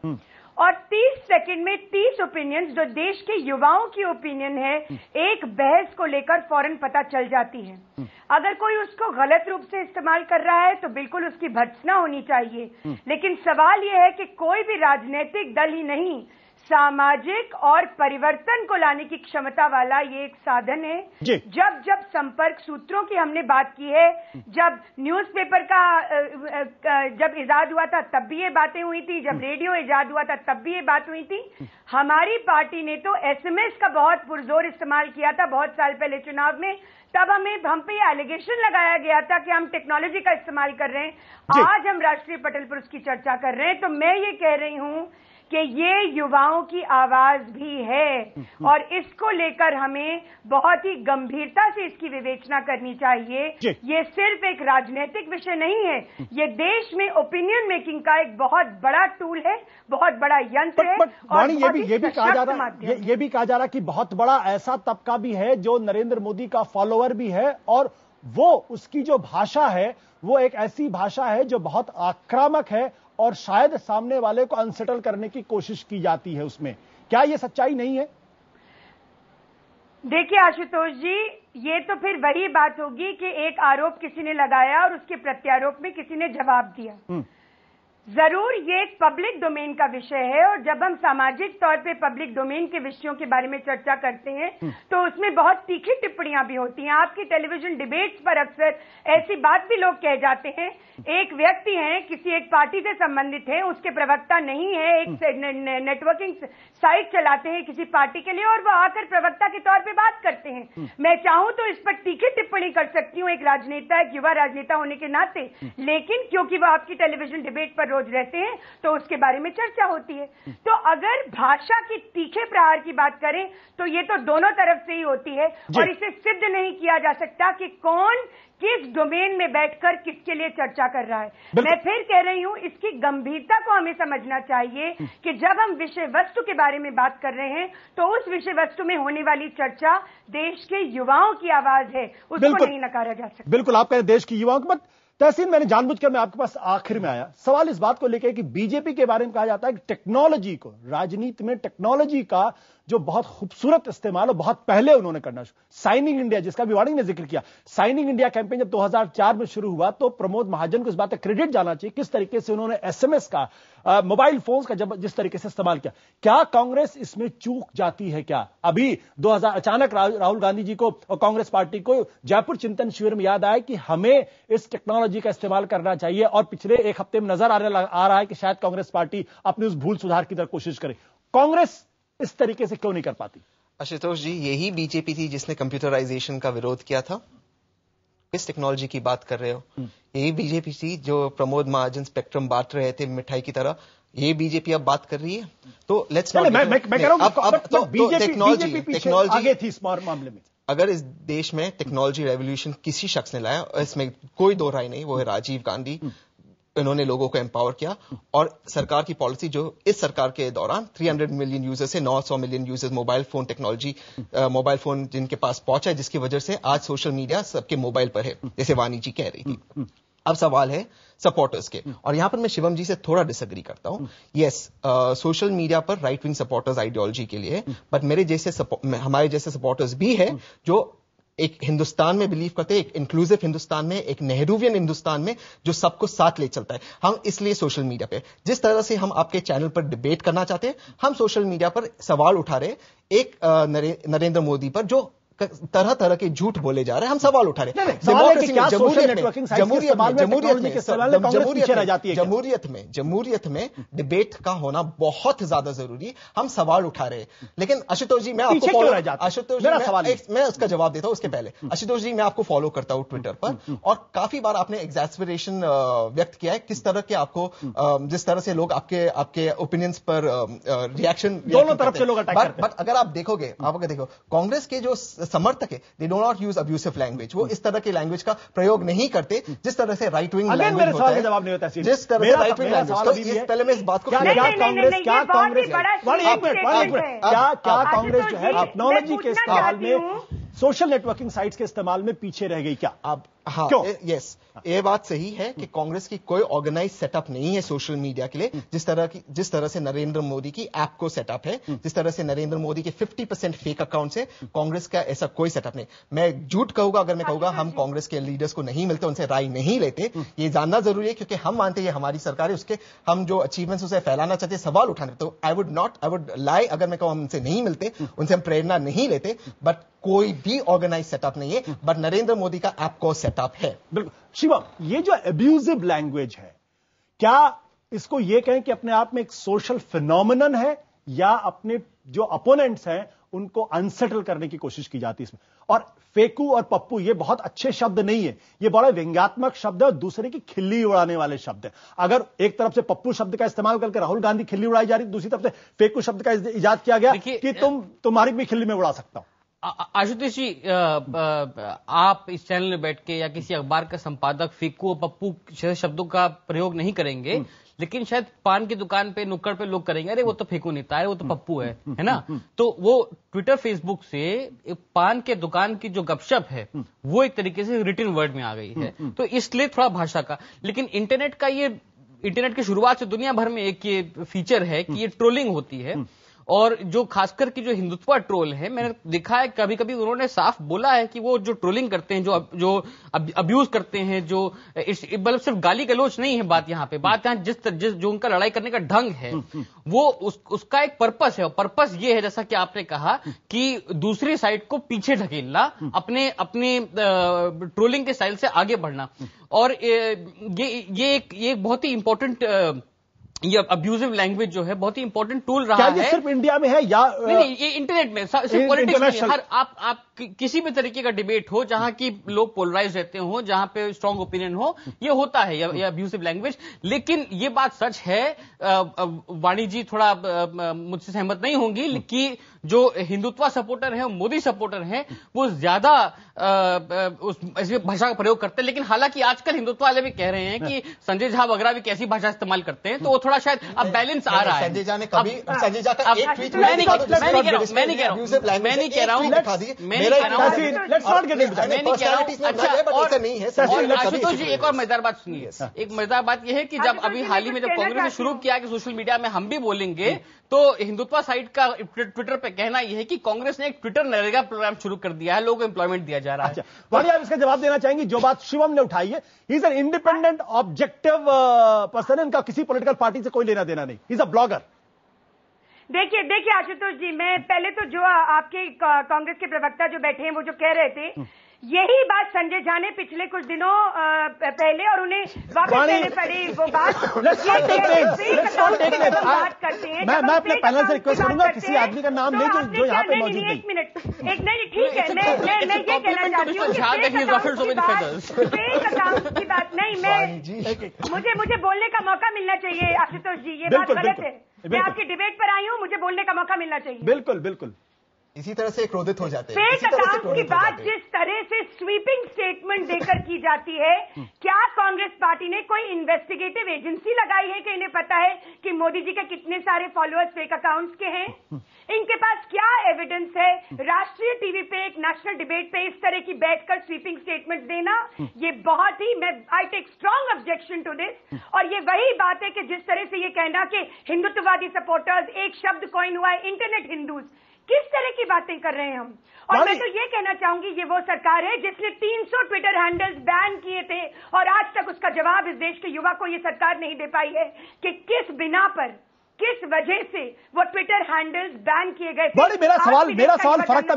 और 30 सेकंड में 30 ओपिनियंस, जो देश के युवाओं की ओपिनियन है, एक बहस को लेकर फौरन पता चल जाती है। अगर कोई उसको गलत रूप से इस्तेमाल कर रहा है तो बिल्कुल उसकी भर्त्सना होनी चाहिए, लेकिन सवाल यह है कि कोई भी राजनीतिक दल ही नहीं, सामाजिक और परिवर्तन को लाने की क्षमता वाला ये एक साधन है। जब जब संपर्क सूत्रों की हमने बात की है, जब न्यूज़पेपर का जब इजाद हुआ था तब भी ये बातें हुई थी, जब रेडियो इजाद हुआ था तब भी ये बात हुई थी। हमारी पार्टी ने तो एसएमएस का बहुत पुरजोर इस्तेमाल किया था बहुत साल पहले चुनाव में। तब हम पे ये एलिगेशन लगाया गया था कि हम टेक्नोलॉजी का इस्तेमाल कर रहे हैं। आज हम राष्ट्रीय पटल पर उसकी चर्चा कर रहे हैं। तो मैं ये कह रही हूं कि ये युवाओं की आवाज भी है और इसको लेकर हमें बहुत ही गंभीरता से इसकी विवेचना करनी चाहिए। ये सिर्फ एक राजनीतिक विषय नहीं है, ये देश में ओपिनियन मेकिंग का एक बहुत बड़ा टूल है, बहुत बड़ा यंत्र है। और ये भी कहा जा रहा है, ये भी कहा जा रहा है कि बहुत बड़ा ऐसा तबका भी है जो नरेंद्र मोदी का फॉलोअर भी है और वो उसकी जो भाषा है वो एक ऐसी भाषा है जो बहुत आक्रामक है और शायद सामने वाले को अनसेटल करने की कोशिश की जाती है उसमें। क्या ये सच्चाई नहीं है? देखिए आशुतोष जी, ये तो फिर वही बात होगी कि एक आरोप किसी ने लगाया और उसके प्रत्यारोप में किसी ने जवाब दिया। जरूर ये एक पब्लिक डोमेन का विषय है और जब हम सामाजिक तौर पे पब्लिक डोमेन के विषयों के बारे में चर्चा करते हैं तो उसमें बहुत तीखी टिप्पणियां भी होती हैं। आपकी टेलीविजन डिबेट्स पर अक्सर ऐसी बात भी लोग कह जाते हैं, एक व्यक्ति है, किसी एक पार्टी से संबंधित है, उसके प्रवक्ता नहीं है, एक नेटवर्किंग साइट चलाते हैं किसी पार्टी के लिए और वो आकर प्रवक्ता के तौर पे बात करते हैं। मैं चाहूं तो इस पर तीखी टिप्पणी कर सकती हूं एक राजनेता, एक युवा राजनेता होने के नाते, लेकिन क्योंकि वो आपकी टेलीविजन डिबेट पर रोज रहते हैं तो उसके बारे में चर्चा होती है। तो अगर भाषा की तीखे प्रहार की बात करें तो ये तो दोनों तरफ से ही होती है और इसे सिद्ध नहीं किया जा सकता कि कौन किस डोमेन में बैठकर किसके लिए चर्चा कर रहा है। मैं फिर कह रही हूं, इसकी गंभीरता को हमें समझना चाहिए कि जब हम विषय वस्तु के बारे में बात कर रहे हैं तो उस विषय वस्तु में होने वाली चर्चा देश के युवाओं की आवाज है, उसको नहीं नकारा जा सकता। बिल्कुल, आप कह रहे हैं देश की युवाओं की बात। तहसीन, मैंने जानबूझकर मैं आपके पास आखिर में आया, सवाल इस बात को लेकर कि बीजेपी के बारे में कहा जाता है कि टेक्नोलॉजी को, राजनीति में टेक्नोलॉजी का जो बहुत खूबसूरत इस्तेमाल और बहुत पहले उन्होंने करना शुरू, साइनिंग इंडिया जिसका भी वाणी ने जिक्र किया, साइनिंग इंडिया कैंपेन जब 2004 में शुरू हुआ तो प्रमोद महाजन को इस बात का क्रेडिट जाना चाहिए किस तरीके से उन्होंने एसएमएस का, मोबाइल फोन्स का जिस तरीके से इस्तेमाल किया। क्या कांग्रेस इसमें चूक जाती है? क्या अभी 2000 अचानक राहुल गांधी जी को और कांग्रेस पार्टी को जयपुर चिंतन शिविर में याद आया कि हमें इस टेक्नोलॉजी का इस्तेमाल करना चाहिए और पिछले एक हफ्ते में नजर आ रहा है कि शायद कांग्रेस पार्टी अपनी उस भूल सुधार की तरफ कोशिश करे। कांग्रेस इस तरीके से क्यों नहीं कर पाती? आशुतोष जी, यही बीजेपी थी जिसने कंप्यूटराइजेशन का विरोध किया था। किस टेक्नोलॉजी की बात कर रहे हो? यही बीजेपी थी जो प्रमोद महाजन स्पेक्ट्रम बांट रहे थे मिठाई की तरह, ये बीजेपी अब बात कर रही है। तो लेट्स नॉट, मैं कह रहा हूं अब टेक्नोलॉजी आगे थी इस मामले में। अगर इस देश में टेक्नोलॉजी रेवोल्यूशन किसी शख्स ने लाया, इसमें कोई दो राय नहीं, वो है राजीव गांधी। इन्होंने लोगों को एम्पावर किया और सरकार की पॉलिसी जो इस सरकार के दौरान 300 मिलियन यूजर्स से 900 million users mobile phone technology, mobile phone जिनके पास पहुंचा है, जिसकी वजह से आज सोशल मीडिया सबके मोबाइल पर है, जैसे वानी जी कह रही थी। अब सवाल है सपोर्टर्स के, और यहां पर मैं शिवम जी से थोड़ा डिसएग्री करता हूं। यस, सोशल मीडिया पर राइट विंग सपोर्टर्स आइडियोलॉजी के लिए, बट मेरे जैसे हमारे जैसे सपोर्टर्स भी है जो एक हिंदुस्तान में बिलीव करते हैं, एक इंक्लूसिव हिंदुस्तान में, एक नेहरूवियन हिंदुस्तान में जो सबको साथ ले चलता है। हम इसलिए सोशल मीडिया पे, जिस तरह से हम आपके चैनल पर डिबेट करना चाहते हैं, हम सोशल मीडिया पर सवाल उठा रहे, एक नरेंद्र मोदी पर जो तरह तरह के झूठ बोले जा रहे हैं, हम सवाल उठा रहे हैं। जमहूरियत में डिबेट का होना बहुत ज्यादा जरूरी है, हम सवाल उठा रहे हैं। लेकिन आशुतोष जी, मैं आपको आशुतोष जी मैं उसका जवाब देता हूं। उसके पहले आशुतोष जी, मैं आपको फॉलो करता हूं ट्विटर पर, और काफी बार आपने एग्जैस्परेशन व्यक्त किया है किस तरह के आपको, जिस तरह से लोग आपके ओपिनियंस पर रिएक्शन, दोनों तरफ से लोग अटैक करते हैं। बट अगर आप देखोगे, कांग्रेस के जो समर्थक है, they do not use abusive language, वो इस तरह की लैंग्वेज का प्रयोग नहीं करते जिस तरह से राइट विंग लैंग्वेज होता है, जवाब नहीं होता है, जिस तरह से राइट विंग लैंग्वेज। तो इस पहले मैं इस बात को, क्या कांग्रेस जो है टेक्नोलॉजी के इस्तेमाल में, सोशल नेटवर्किंग साइट्स के इस्तेमाल में पीछे रह गई क्या? अब हाँ, क्यों? यस, ये बात सही है कि कांग्रेस की कोई ऑर्गेनाइज सेटअप नहीं है सोशल मीडिया के लिए, जिस तरह से नरेंद्र मोदी की ऐप को सेटअप है, जिस तरह से नरेंद्र मोदी के 50% फेक अकाउंट्स है, कांग्रेस का ऐसा कोई सेटअप नहीं। मैं झूठ कहूंगा अगर मैं कहूंगा हम कांग्रेस के लीडर्स को नहीं मिलते, उनसे राय नहीं लेते। ये जानना जरूरी है क्योंकि हम मानते हैं हमारी सरकार है, उसके हम जो अचीवमेंट्स उसे फैलाना चाहते, सवाल उठाने। तो आई वुड लाई अगर मैं कहूं हम उनसे नहीं मिलते, उनसे हम प्रेरणा नहीं लेते, बट कोई भी ऑर्गेनाइज सेटअप नहीं है, बट नरेंद्र मोदी का ऐप को सेटअप है। बिल्कुल शिवम, ये जो एब्यूजिव लैंग्वेज है, क्या इसको ये कहें कि अपने आप में एक सोशल फिनोमिनन है, या अपने जो अपोनेंट्स हैं उनको अनसेटल करने की कोशिश की जाती है इसमें? और फेकू और पप्पू ये बहुत अच्छे शब्द नहीं है, ये बड़ा व्यंग्यात्मक शब्द है और दूसरे की खिल्ली उड़ाने वाले शब्द है। अगर एक तरफ से पप्पू शब्द का इस्तेमाल करके राहुल गांधी खिल्ली उड़ाई जा रही, दूसरी तरफ से फेकू शब्द का इजाद किया गया कि तुम्हारी भी खिल्ली में उड़ा सकता हूं। आशुतोष जी, आप इस चैनल में बैठ के या किसी अखबार का संपादक फेकू और पप्पू शब्दों का प्रयोग नहीं करेंगे, लेकिन शायद पान की दुकान पे नुक्कड़ पे लोग करेंगे, अरे वो तो फेकू नेता है, वो तो पप्पू है ना? तो वो ट्विटर फेसबुक से पान के दुकान की जो गपशप है वो एक तरीके से रिटन वर्ड में आ गई है, तो इसलिए थोड़ा भाषा का। लेकिन इंटरनेट की शुरुआत से दुनिया भर में एक ये फीचर है कि ये ट्रोलिंग होती है, और जो खासकर की जो हिंदुत्व ट्रोल है, मैंने देखा है कभी कभी उन्होंने साफ बोला है कि वो जो ट्रोलिंग करते हैं, जो अब्यूज करते हैं, जो मतलब सिर्फ गाली गलौज नहीं है बात यहाँ पे, बात यहाँ जिस जो उनका लड़ाई करने का ढंग है वो उसका एक पर्पस है, और पर्पस ये है जैसा कि आपने कहा कि दूसरी साइड को पीछे ढकेलना, अपने ट्रोलिंग के स्टाइल से आगे बढ़ना। और ये एक बहुत ही इंपॉर्टेंट ये अब्यूजिव लैंग्वेज जो है बहुत ही इंपॉर्टेंट टूल रहा है। सिर्फ इंडिया में है या नहीं, ये इंटरनेट में, सिर्फ पॉलिटिक्स में, हर आप किसी भी तरीके का डिबेट हो जहां की लोग पोलराइज रहते हो, जहां पे स्ट्रांग ओपिनियन हो, ये होता है ये अब्यूजिव लैंग्वेज। लेकिन ये बात सच है, वाणी जी थोड़ा मुझसे सहमत नहीं होंगी कि जो हिंदुत्व सपोर्टर है, मोदी सपोर्टर हैं, वो ज्यादा ऐसी भाषा का प्रयोग करते हैं। लेकिन हालांकि आजकल हिंदुत्व वाले भी कह रहे हैं कि संजय झा वगैरह भी कैसी भाषा इस्तेमाल करते हैं, तो वो थोड़ा शायद अब बैलेंस आ रहा है। संजय झा ने कभी संजय झा का एक ट्वीट मैं नहीं कह रहा हूं आशुतोष जी, एक और मजेदार बात सुनिए। एक मजेदार बात यह है कि जब अभी हाल ही में जब कांग्रेस ने शुरू किया कि सोशल मीडिया में हम भी बोलेंगे, तो हिंदुत्व साइट का ट्विटर पे कहना यह है कि कांग्रेस ने एक ट्विटर नरेगा प्रोग्राम शुरू कर दिया है, लोगों को एम्प्लॉयमेंट दिया जा रहा है। वाणी, आप इसका जवाब देना चाहेंगे? जो बात शिवम ने उठाई है, he is an independent objective person, इनका किसी पॉलिटिकल पार्टी से कोई लेना देना नहीं, ही इज अ ब्लॉगर। देखिए आशुतोष जी, मैं पहले तो जो आपके कांग्रेस के प्रवक्ता जो बैठे हैं वो जो कह रहे थे, यही बात संजय झा ने पिछले कुछ दिनों पहले, और उन्हें वापस लेने पड़ी वो बात करते हैं। मैं अपने पैनल से रिक्वेस्ट करूंगा किसी आदमी का नाम नहीं जो यहाँ पे मौजूद नहीं। एक मिनट, नहीं ठीक है, मैं ये कहना चाहती हूँ फेक अकाउंट की बात नहीं, मुझे बोलने का मौका मिलना चाहिए आशुतोष जी, ये बात गलत है। मैं आपकी डिबेट पर आई हूँ, मुझे बोलने का मौका मिलना चाहिए। बिल्कुल इसी तरह से क्रोधित हो जाते हैं। फेक अकाउंट की बात जिस तरह से स्वीपिंग स्टेटमेंट देकर की जाती है, क्या कांग्रेस पार्टी ने कोई इन्वेस्टिगेटिव एजेंसी लगाई है कि इन्हें पता है कि मोदी जी के कितने सारे फॉलोअर्स फेक अकाउंट्स के हैं? इनके पास क्या एविडेंस है? राष्ट्रीय टीवी पे एक नेशनल डिबेट पे इस तरह की बैठकर स्वीपिंग स्टेटमेंट देना, ये बहुत ही, I take strong objection to this. और ये वही बात है कि जिस तरह से ये कहना कि हिंदुत्ववादी सपोर्टर्स, एक शब्द कॉइन हुआ है इंटरनेट हिंदूज, किस तरह की बातें कर रहे हैं हम? और मैं तो ये कहना चाहूंगी, ये वो सरकार है जिसने 300 ट्विटर हैंडल्स बैन किए थे और आज तक उसका जवाब इस देश के युवा को ये सरकार नहीं दे पाई है कि किस बिना पर, किस वजह से वो ट्विटर हैंडल्स बैन किए गए थे। मेरा सवाल फर्क था,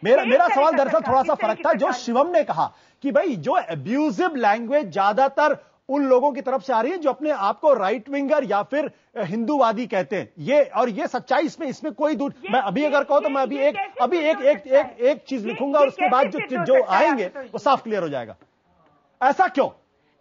मेरा सवाल दरअसल थोड़ा सा फर्क था। जो शिवम ने कहा कि भाई जो अब्यूजिव लैंग्वेज ज्यादातर उन लोगों की तरफ से आ रही है जो अपने आप को राइट विंगर या फिर हिंदूवादी कहते हैं, ये सच्चाई इसमें कोई दूर। मैं अभी अगर कहूं तो मैं अभी एक चीज लिखूंगा और उसके बाद जो आएंगे वो साफ क्लियर हो जाएगा। ऐसा क्यों?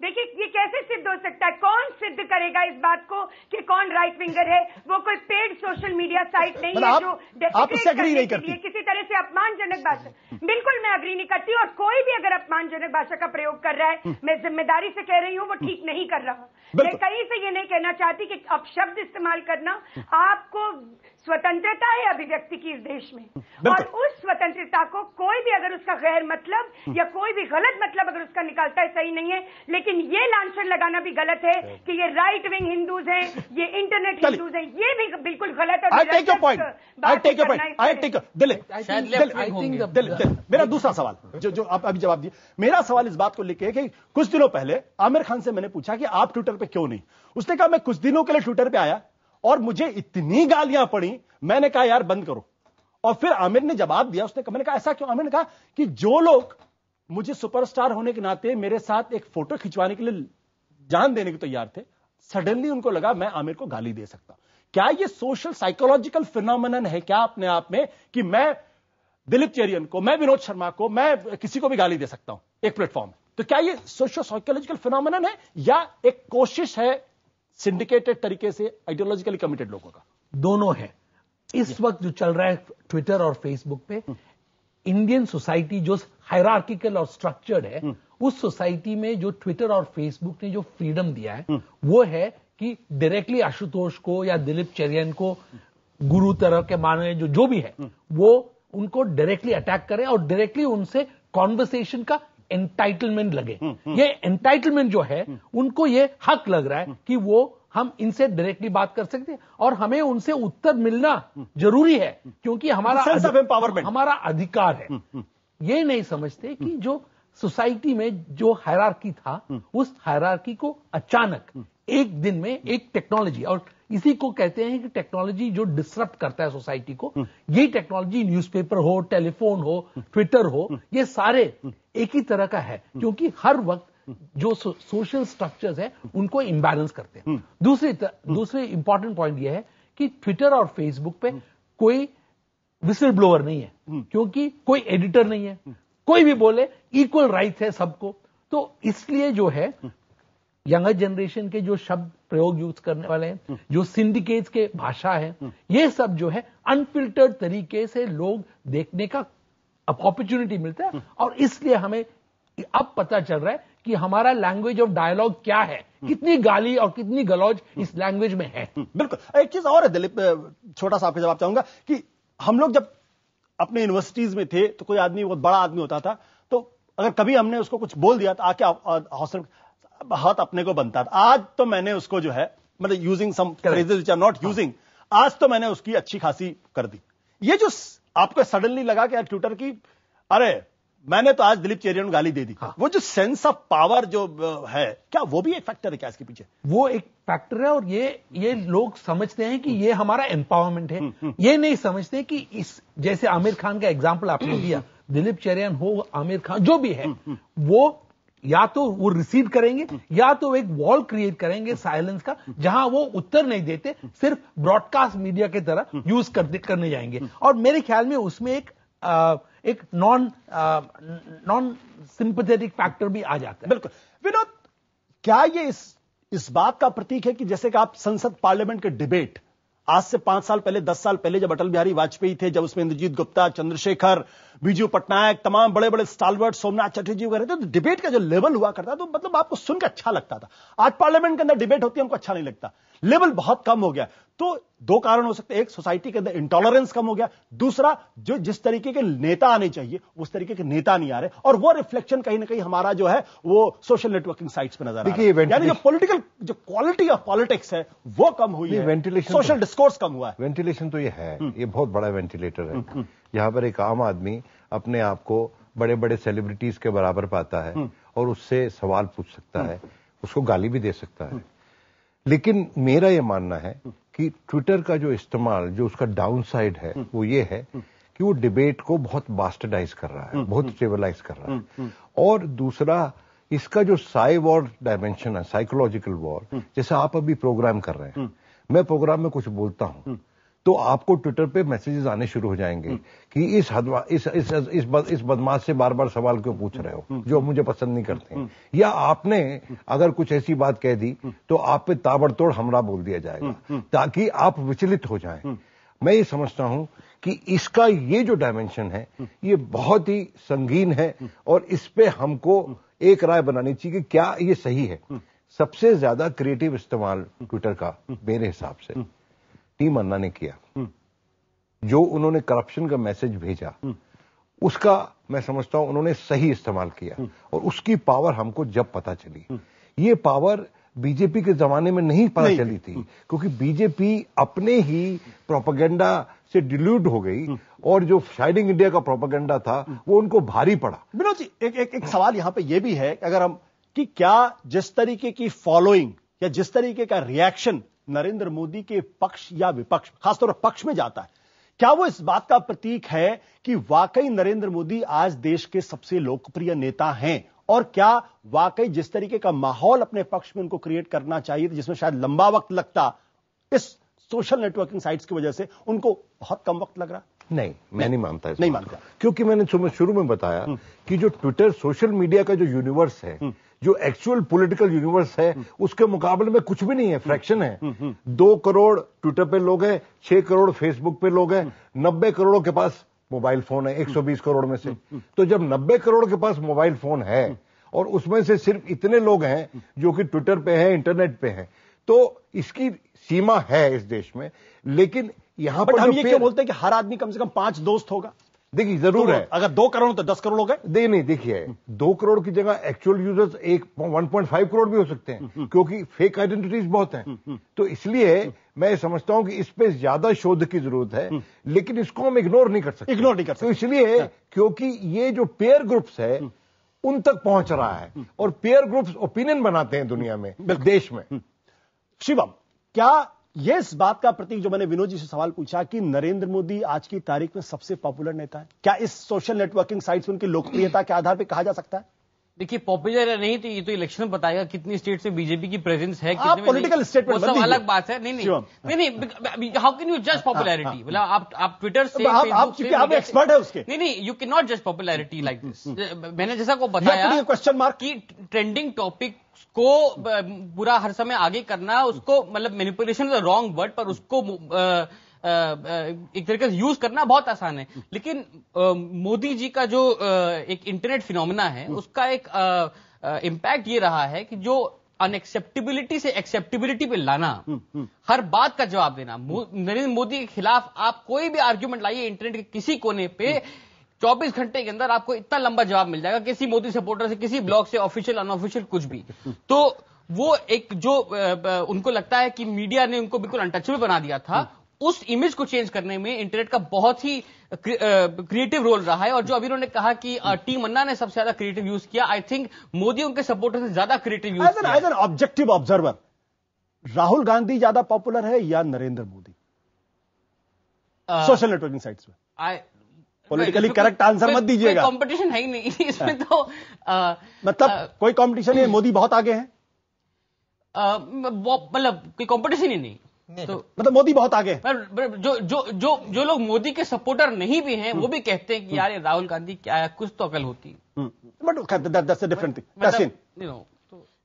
देखिए, ये कैसे सिद्ध हो सकता है? कौन सिद्ध करेगा इस बात को कि कौन राइट विंगर है? वो कोई पेड सोशल मीडिया साइट नहीं है जो आप इससे एग्री नहीं करती? किसी तरह से अपमानजनक भाषा, बिल्कुल मैं एग्री नहीं करती। और कोई भी अगर अपमानजनक भाषा का प्रयोग कर रहा है, मैं जिम्मेदारी से कह रही हूँ, वो ठीक नहीं कर रहा। मैं कहीं से ये नहीं कहना चाहती कि अपशब्द इस्तेमाल करना आपको स्वतंत्रता है अभिव्यक्ति की इस देश में, और उस स्वतंत्रता को कोई भी अगर उसका गैर मतलब या कोई भी गलत मतलब अगर उसका निकालता है, सही नहीं है। लेकिन ये लांछन लगाना भी गलत है कि ये राइट विंग हिंदूज हैं, ये इंटरनेट हिंदूज हैं, ये भी बिल्कुल गलत है। मेरा दूसरा सवाल जो आप अभी जवाब दिए, मेरा सवाल इस बात को लेकर कि कुछ दिनों पहले आमिर खान से मैंने पूछा कि आप ट्विटर पे क्यों नहीं, उसने कहा मैं कुछ दिनों के लिए ट्विटर पे आया और मुझे इतनी गालियां पड़ी, मैंने कहा यार बंद करो। और फिर आमिर ने जवाब दिया, उसने कहा, मैंने कहा ऐसा क्यों? आमिर ने कहा कि जो लोग मुझे सुपरस्टार होने के नाते मेरे साथ एक फोटो खिंचवाने के लिए जान देने को तैयार थे, सडनली उनको लगा मैं आमिर को गाली दे सकता। क्या ये सोशल साइकोलॉजिकल फिनोमेनन है क्या अपने आप में कि मैं दिलीप चेरियन को, मैं विनोद शर्मा को, मैं किसी को भी गाली दे सकता हूं एक प्लेटफॉर्म में? तो क्या ये सोशल साइकोलॉजिकल फिनोमेनन है या एक कोशिश है सिंडिकेटेड तरीके से आइडियोलॉजिकली कमिटेड लोगों का? दोनों है। इस वक्त जो चल रहा है ट्विटर और फेसबुक पे, इंडियन सोसाइटी जो हायरार्किकल और स्ट्रक्चर्ड है, उस सोसाइटी में जो ट्विटर और फेसबुक ने जो फ्रीडम दिया है वो है कि डायरेक्टली आशुतोष को या दिलीप चेरियन को गुरु तरह के माने जो भी है वो उनको डायरेक्टली अटैक करें और डायरेक्टली उनसे कॉन्वर्सेशन का एंटाइटलमेंट लगे। ये एंटाइटलमेंट जो है उनको ये हक लग रहा है कि वो हम इनसे डायरेक्टली बात कर सकते हैं और हमें उनसे उत्तर मिलना जरूरी है क्योंकि हमारा अधिकार है। ये नहीं समझते कि जो सोसाइटी में जो हायरार्की था उस हायरार्की को अचानक एक दिन में एक टेक्नोलॉजी, और इसी को कहते हैं कि टेक्नोलॉजी जो डिसरप्ट करता है सोसाइटी को, यही टेक्नोलॉजी न्यूज़पेपर हो, टेलीफोन हो, ट्विटर हो, ये सारे एक ही तरह का है क्योंकि हर वक्त जो सोशल स्ट्रक्चर्स है उनको इंबैलेंस करते हैं। दूसरे इंपॉर्टेंट पॉइंट यह है कि ट्विटर और फेसबुक पे कोई विसल ब्लोअर नहीं है क्योंकि कोई एडिटर नहीं है, कोई भी बोले, इक्वल राइट्स है सबको। तो इसलिए जो है यंगर जनरेशन के जो शब्द प्रयोग यूज करने वाले हैं, जो सिंडिकेट्स के भाषा है, ये सब जो है अनफिल्टर्ड तरीके से लोग देखने का अपॉर्चुनिटी मिलता है और इसलिए हमें अब पता चल रहा है कि हमारा लैंग्वेज ऑफ डायलॉग क्या है, कितनी गाली और कितनी गलौज इस लैंग्वेज में है। बिल्कुल। एक चीज और है दिलीप, छोटा सा आपका जवाब चाहूंगा कि हम लोग जब अपने यूनिवर्सिटीज में थे तो कोई आदमी बहुत बड़ा आदमी होता था तो अगर कभी हमने उसको कुछ बोल दिया तो आके हौसला हाथ अपने को बनता था। आज तो मैंने उसको जो है मतलब using some phrases which I am not using, आज तो मैंने उसकी अच्छी खासी कर दी। ये जो आपको सडनली लगा कि ट्विटर की अरे मैंने तो आज दिलीप चेरियन को गाली दे दी, वो जो सेंस ऑफ पावर जो है, क्या वो भी एक फैक्टर है क्या इसके पीछे? वो एक फैक्टर है और ये लोग समझते हैं कि ये हमारा एम्पावरमेंट है। ये नहीं समझते कि इस जैसे आमिर खान का एग्जाम्पल आपने दिया, दिलीप चेरियन हो, आमिर खान जो भी है, वो या तो वो रिसीव करेंगे या तो एक वॉल क्रिएट करेंगे साइलेंस का जहां वो उत्तर नहीं देते, सिर्फ ब्रॉडकास्ट मीडिया की तरह यूज करने जाएंगे। और मेरे ख्याल में उसमें एक नॉन सिंपैथेटिक फैक्टर भी आ जाता है। बिल्कुल। विनोद, क्या ये इस बात का प्रतीक है कि जैसे कि आप संसद पार्लियामेंट के डिबेट आज से 5 साल पहले, 10 साल पहले जब अटल बिहारी वाजपेयी थे, जब उसमें इंद्रजीत गुप्ता, चंद्रशेखर, बीजू पटनायक, तमाम बड़े बड़े स्टालवर्ट, सोमनाथ चटर्जी वगैरह थे, तो डिबेट का जो लेवल हुआ करता तो मतलब आपको सुनकर अच्छा लगता था। आज पार्लियामेंट के अंदर डिबेट होती है, हमको अच्छा नहीं लगता, लेवल बहुत कम हो गया। तो 2 कारण हो सकते हैं, एक सोसाइटी के अंदर इंटॉलरेंस कम हो गया, दूसरा जो जिस तरीके के नेता आने चाहिए उस तरीके के नेता नहीं आ रहे, और वो रिफ्लेक्शन कहीं ना कहीं हमारा जो है वो सोशल नेटवर्किंग साइट्स पे नजर आ रहा है। यानी जो पॉलिटिकल जो क्वालिटी ऑफ पॉलिटिक्स है वो कम हुई है, वेंटिलेशन, सोशल डिस्कोर्स कम हुआ है। वेंटिलेशन तो ये है, ये बहुत बड़ा वेंटिलेटर है। यहां पर एक आम आदमी अपने आप को बड़े बड़े सेलिब्रिटीज के बराबर पाता है और उससे सवाल पूछ सकता है, उसको गाली भी दे सकता है। लेकिन मेरा यह मानना है कि ट्विटर का जो इस्तेमाल, जो उसका डाउन साइड है वो ये है कि वो डिबेट को बहुत बास्टर्डाइज कर रहा है, बहुत स्टेबलाइज कर रहा है। और दूसरा, इसका जो साई वॉर डायमेंशन है, साइकोलॉजिकल वॉर, जैसे आप अभी प्रोग्राम कर रहे हैं, मैं प्रोग्राम में कुछ बोलता हूं तो आपको ट्विटर पे मैसेजेस आने शुरू हो जाएंगे कि इस बदमाश से बार बार सवाल क्यों पूछ रहे हो, जो मुझे पसंद नहीं करते, या आपने अगर कुछ ऐसी बात कह दी तो आप पे ताबड़तोड़ हमला बोल दिया जाएगा ताकि आप विचलित हो जाएं। मैं ये समझता हूं कि इसका ये जो डायमेंशन है ये बहुत ही संगीन है और इस पे हमको एक राय बनानी चाहिए कि क्या ये सही है। सबसे ज्यादा क्रिएटिव इस्तेमाल ट्विटर का मेरे हिसाब से टीम अन्ना ने किया। जो उन्होंने करप्शन का मैसेज भेजा, उसका मैं समझता हूं उन्होंने सही इस्तेमाल किया और उसकी पावर हमको जब पता चली। ये पावर बीजेपी के जमाने में नहीं पता चली थी, क्योंकि बीजेपी अपने ही प्रोपेगेंडा से डिल्यूट हो गई और जो शाइनिंग इंडिया का प्रोपेगेंडा था वो उनको भारी पड़ा। विनोद जी, एक सवाल यहां पे ये भी है, अगर हम कि क्या जिस तरीके की फॉलोइंग या जिस तरीके का रिएक्शन नरेंद्र मोदी के पक्ष या विपक्ष, खासतौर पर पक्ष में जाता है, क्या वो इस बात का प्रतीक है कि वाकई नरेंद्र मोदी आज देश के सबसे लोकप्रिय नेता हैं? और क्या वाकई जिस तरीके का माहौल अपने पक्ष में उनको क्रिएट करना चाहिए जिसमें शायद लंबा वक्त लगता, इस सोशल नेटवर्किंग साइट्स की वजह से उनको बहुत कम वक्त लग रहा? नहीं, मैं नहीं मानता नहीं मानता, क्योंकि मैंने शुरू में बताया कि जो ट्विटर सोशल मीडिया का जो यूनिवर्स है, जो एक्चुअल पॉलिटिकल यूनिवर्स है, उसके मुकाबले में कुछ भी नहीं है, फ्रैक्शन है। 2 करोड़ ट्विटर पे लोग हैं, 6 करोड़ फेसबुक पे लोग हैं, 90 करोड़ों के पास मोबाइल फोन है 120 करोड़ में से। तो जब 90 करोड़ के पास मोबाइल फोन है और उसमें से सिर्फ इतने लोग हैं जो कि ट्विटर पे हैं, इंटरनेट पे हैं, तो इसकी सीमा है इस देश में। लेकिन यहां पर हम ये क्यों बोलते हैं कि हर आदमी कम से कम 5 दोस्त होगा? देखिए, जरूर है। अगर 2 करोड़ तो 10 करोड़ हो गए। नहीं, देखिए 2 करोड़ की जगह एक्चुअल यूजर्स 1.5 करोड़ भी हो सकते हैं, क्योंकि फेक आइडेंटिटीज बहुत हैं। तो इसलिए मैं समझता हूं कि इस पे ज्यादा शोध की जरूरत है, लेकिन इसको हम इग्नोर नहीं कर सकते। तो इसलिए क्योंकि ये जो पेयर ग्रुप्स है उन तक पहुंच रहा है और पेयर ग्रुप्स ओपिनियन बनाते हैं दुनिया में, देश में। शिवम, क्या ये इस बात का प्रतीक जो मैंने विनोद जी से सवाल पूछा कि नरेंद्र मोदी आज की तारीख में सबसे पॉपुलर नेता है, क्या इस सोशल नेटवर्किंग साइट्स में उनकी लोकप्रियता के आधार पर कहा जा सकता है? देखिए, पॉपुलर है नहीं तो ये तो इलेक्शन में बताएगा कितनी स्टेट में बीजेपी की प्रेजेंस है, आप पॉलिटिकल स्टेटमेंट वो सब अलग बात है। नहीं, हाउ कैन यू जज पॉपुलैरिटी? मतलब आप ट्विटर से, आप एक्सपर्ट है उसके। नहीं, यू कैन नॉट जज पॉपुलैरिटी लाइक दिस। मैंने जैसा को बताया क्वेश्चन मार्क की ट्रेंडिंग टॉपिक को पूरा हर समय आगे करना, उसको मतलब मैनिपुलेशन इज रॉन्ग वर्ड, पर उसको एक तरीके से यूज करना बहुत आसान है। लेकिन मोदी जी का जो एक इंटरनेट फिनोमेना है, उसका एक इम्पैक्ट ये रहा है कि जो अनएक्सेप्टेबिलिटी से एक्सेप्टेबिलिटी पे लाना, हर बात का जवाब देना। नरेंद्र मोदी के खिलाफ आप कोई भी आर्ग्यूमेंट लाइए इंटरनेट के किसी कोने पे, 24 घंटे के अंदर आपको इतना लंबा जवाब मिल जाएगा, किसी मोदी सपोर्टर से, किसी ब्लॉग से, ऑफिशियल अनऑफिशियल कुछ भी। तो वो एक जो उनको लगता है कि मीडिया ने उनको बिल्कुल अनटचेबल बना दिया था, उस इमेज को चेंज करने में इंटरनेट का बहुत ही क्रिएटिव रोल रहा है। और जो अभी उन्होंने कहा कि टी मन्ना ने सबसे ज्यादा क्रिएटिव यूज किया, आई थिंक मोदी उनके सपोर्टर से ज्यादा क्रिएटिव यूज किया। As an objective observer, Rahul Gandhi ज्यादा पॉपुलर है या Narendra Modi social networking sites में? पॉलिटिकली करेक्ट आंसर मत दीजिएगा। कंपटीशन है ही नहीं इसमें तो। मतलब कोई कंपटीशन है? मोदी बहुत आगे हैं, मतलब कोई कंपटीशन ही नहीं। तो मतलब मोदी बहुत आगे है। जो लोग मोदी के सपोर्टर नहीं भी हैं, वो भी कहते हैं कि यार ये राहुल गांधी क्या है, कुछ तो अकल होती। But that's a different thing.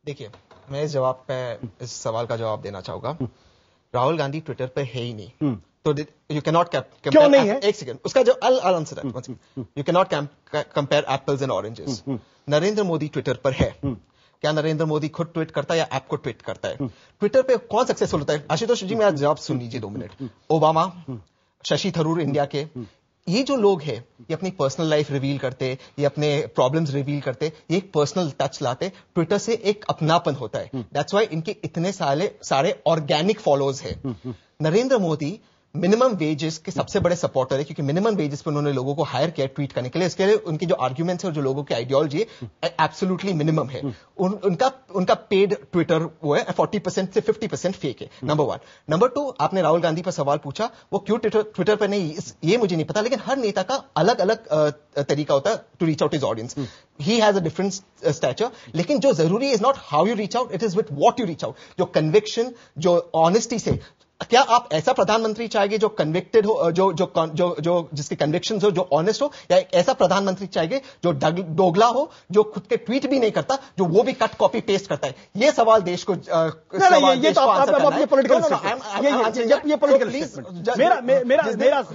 देखिए, मैं इस सवाल का जवाब देना चाहूंगा। राहुल गांधी ट्विटर पे है ही नहीं, तो यू कैन नॉट कंपेयर। क्यों नहीं है? एक सेकंड, उसका जो आंसर है, you can not compare apples and oranges. Narendra Modi Twitter पर है, क्या नरेंद्र मोदी खुद ट्वीट करता है या ऐप को ट्वीट करता है? ट्विटर पे कौन सक्सेसफुल होता है? आशुतोष जी, मेरा जवाब सुन लीजिए 2 minute. Obama, Shashi Tharoor India के, ये जो लोग हैं, ये अपनी पर्सनल लाइफ रिवील करते, ये अपने प्रॉब्लम्स रिवील करते, ये एक पर्सनल टच लाते। ट्विटर से एक अपनापन होता है। दैट्स वाई इनके इतने सारे ऑर्गेनिक फॉलोअर्स हैं। नरेंद्र मोदी मिनिमम वेजेस के सबसे बड़े सपोर्टर है, क्योंकि मिनिमम वेजेस पर उन्होंने लोगों को हायर किया ट्वीट करने के लिए। इसके लिए उनकी जो आर्ग्यूमेंट्स है और जो लोगों की आइडियोलॉजी है, एब्सोल्युटली मिनिमम है। उनका पेड ट्विटर वो है 40% से 50% फेक है, नंबर 1। नंबर 2, आपने राहुल गांधी पर सवाल पूछा, वो क्यों ट्विटर पर नहीं, ये मुझे नहीं पता, लेकिन हर नेता का अलग अलग तरीका होता है to reach out his audience. He has a different stature, लेकिन जो जरूरी is not how you reach out, it is with what you reach out. जो कन्विक्शन, जो ऑनेस्टी से, क्या आप ऐसा प्रधानमंत्री चाहेंगे जो कन्विक्टेड हो, जो जिसके कन्विक्शंस हो, जो ऑनेस्ट हो, या एक ऐसा प्रधानमंत्री चाहेंगे जो दोगला हो, जो खुद के ट्वीट भी नहीं करता, जो वो भी कट कॉपी पेस्ट करता है? ये सवाल देश को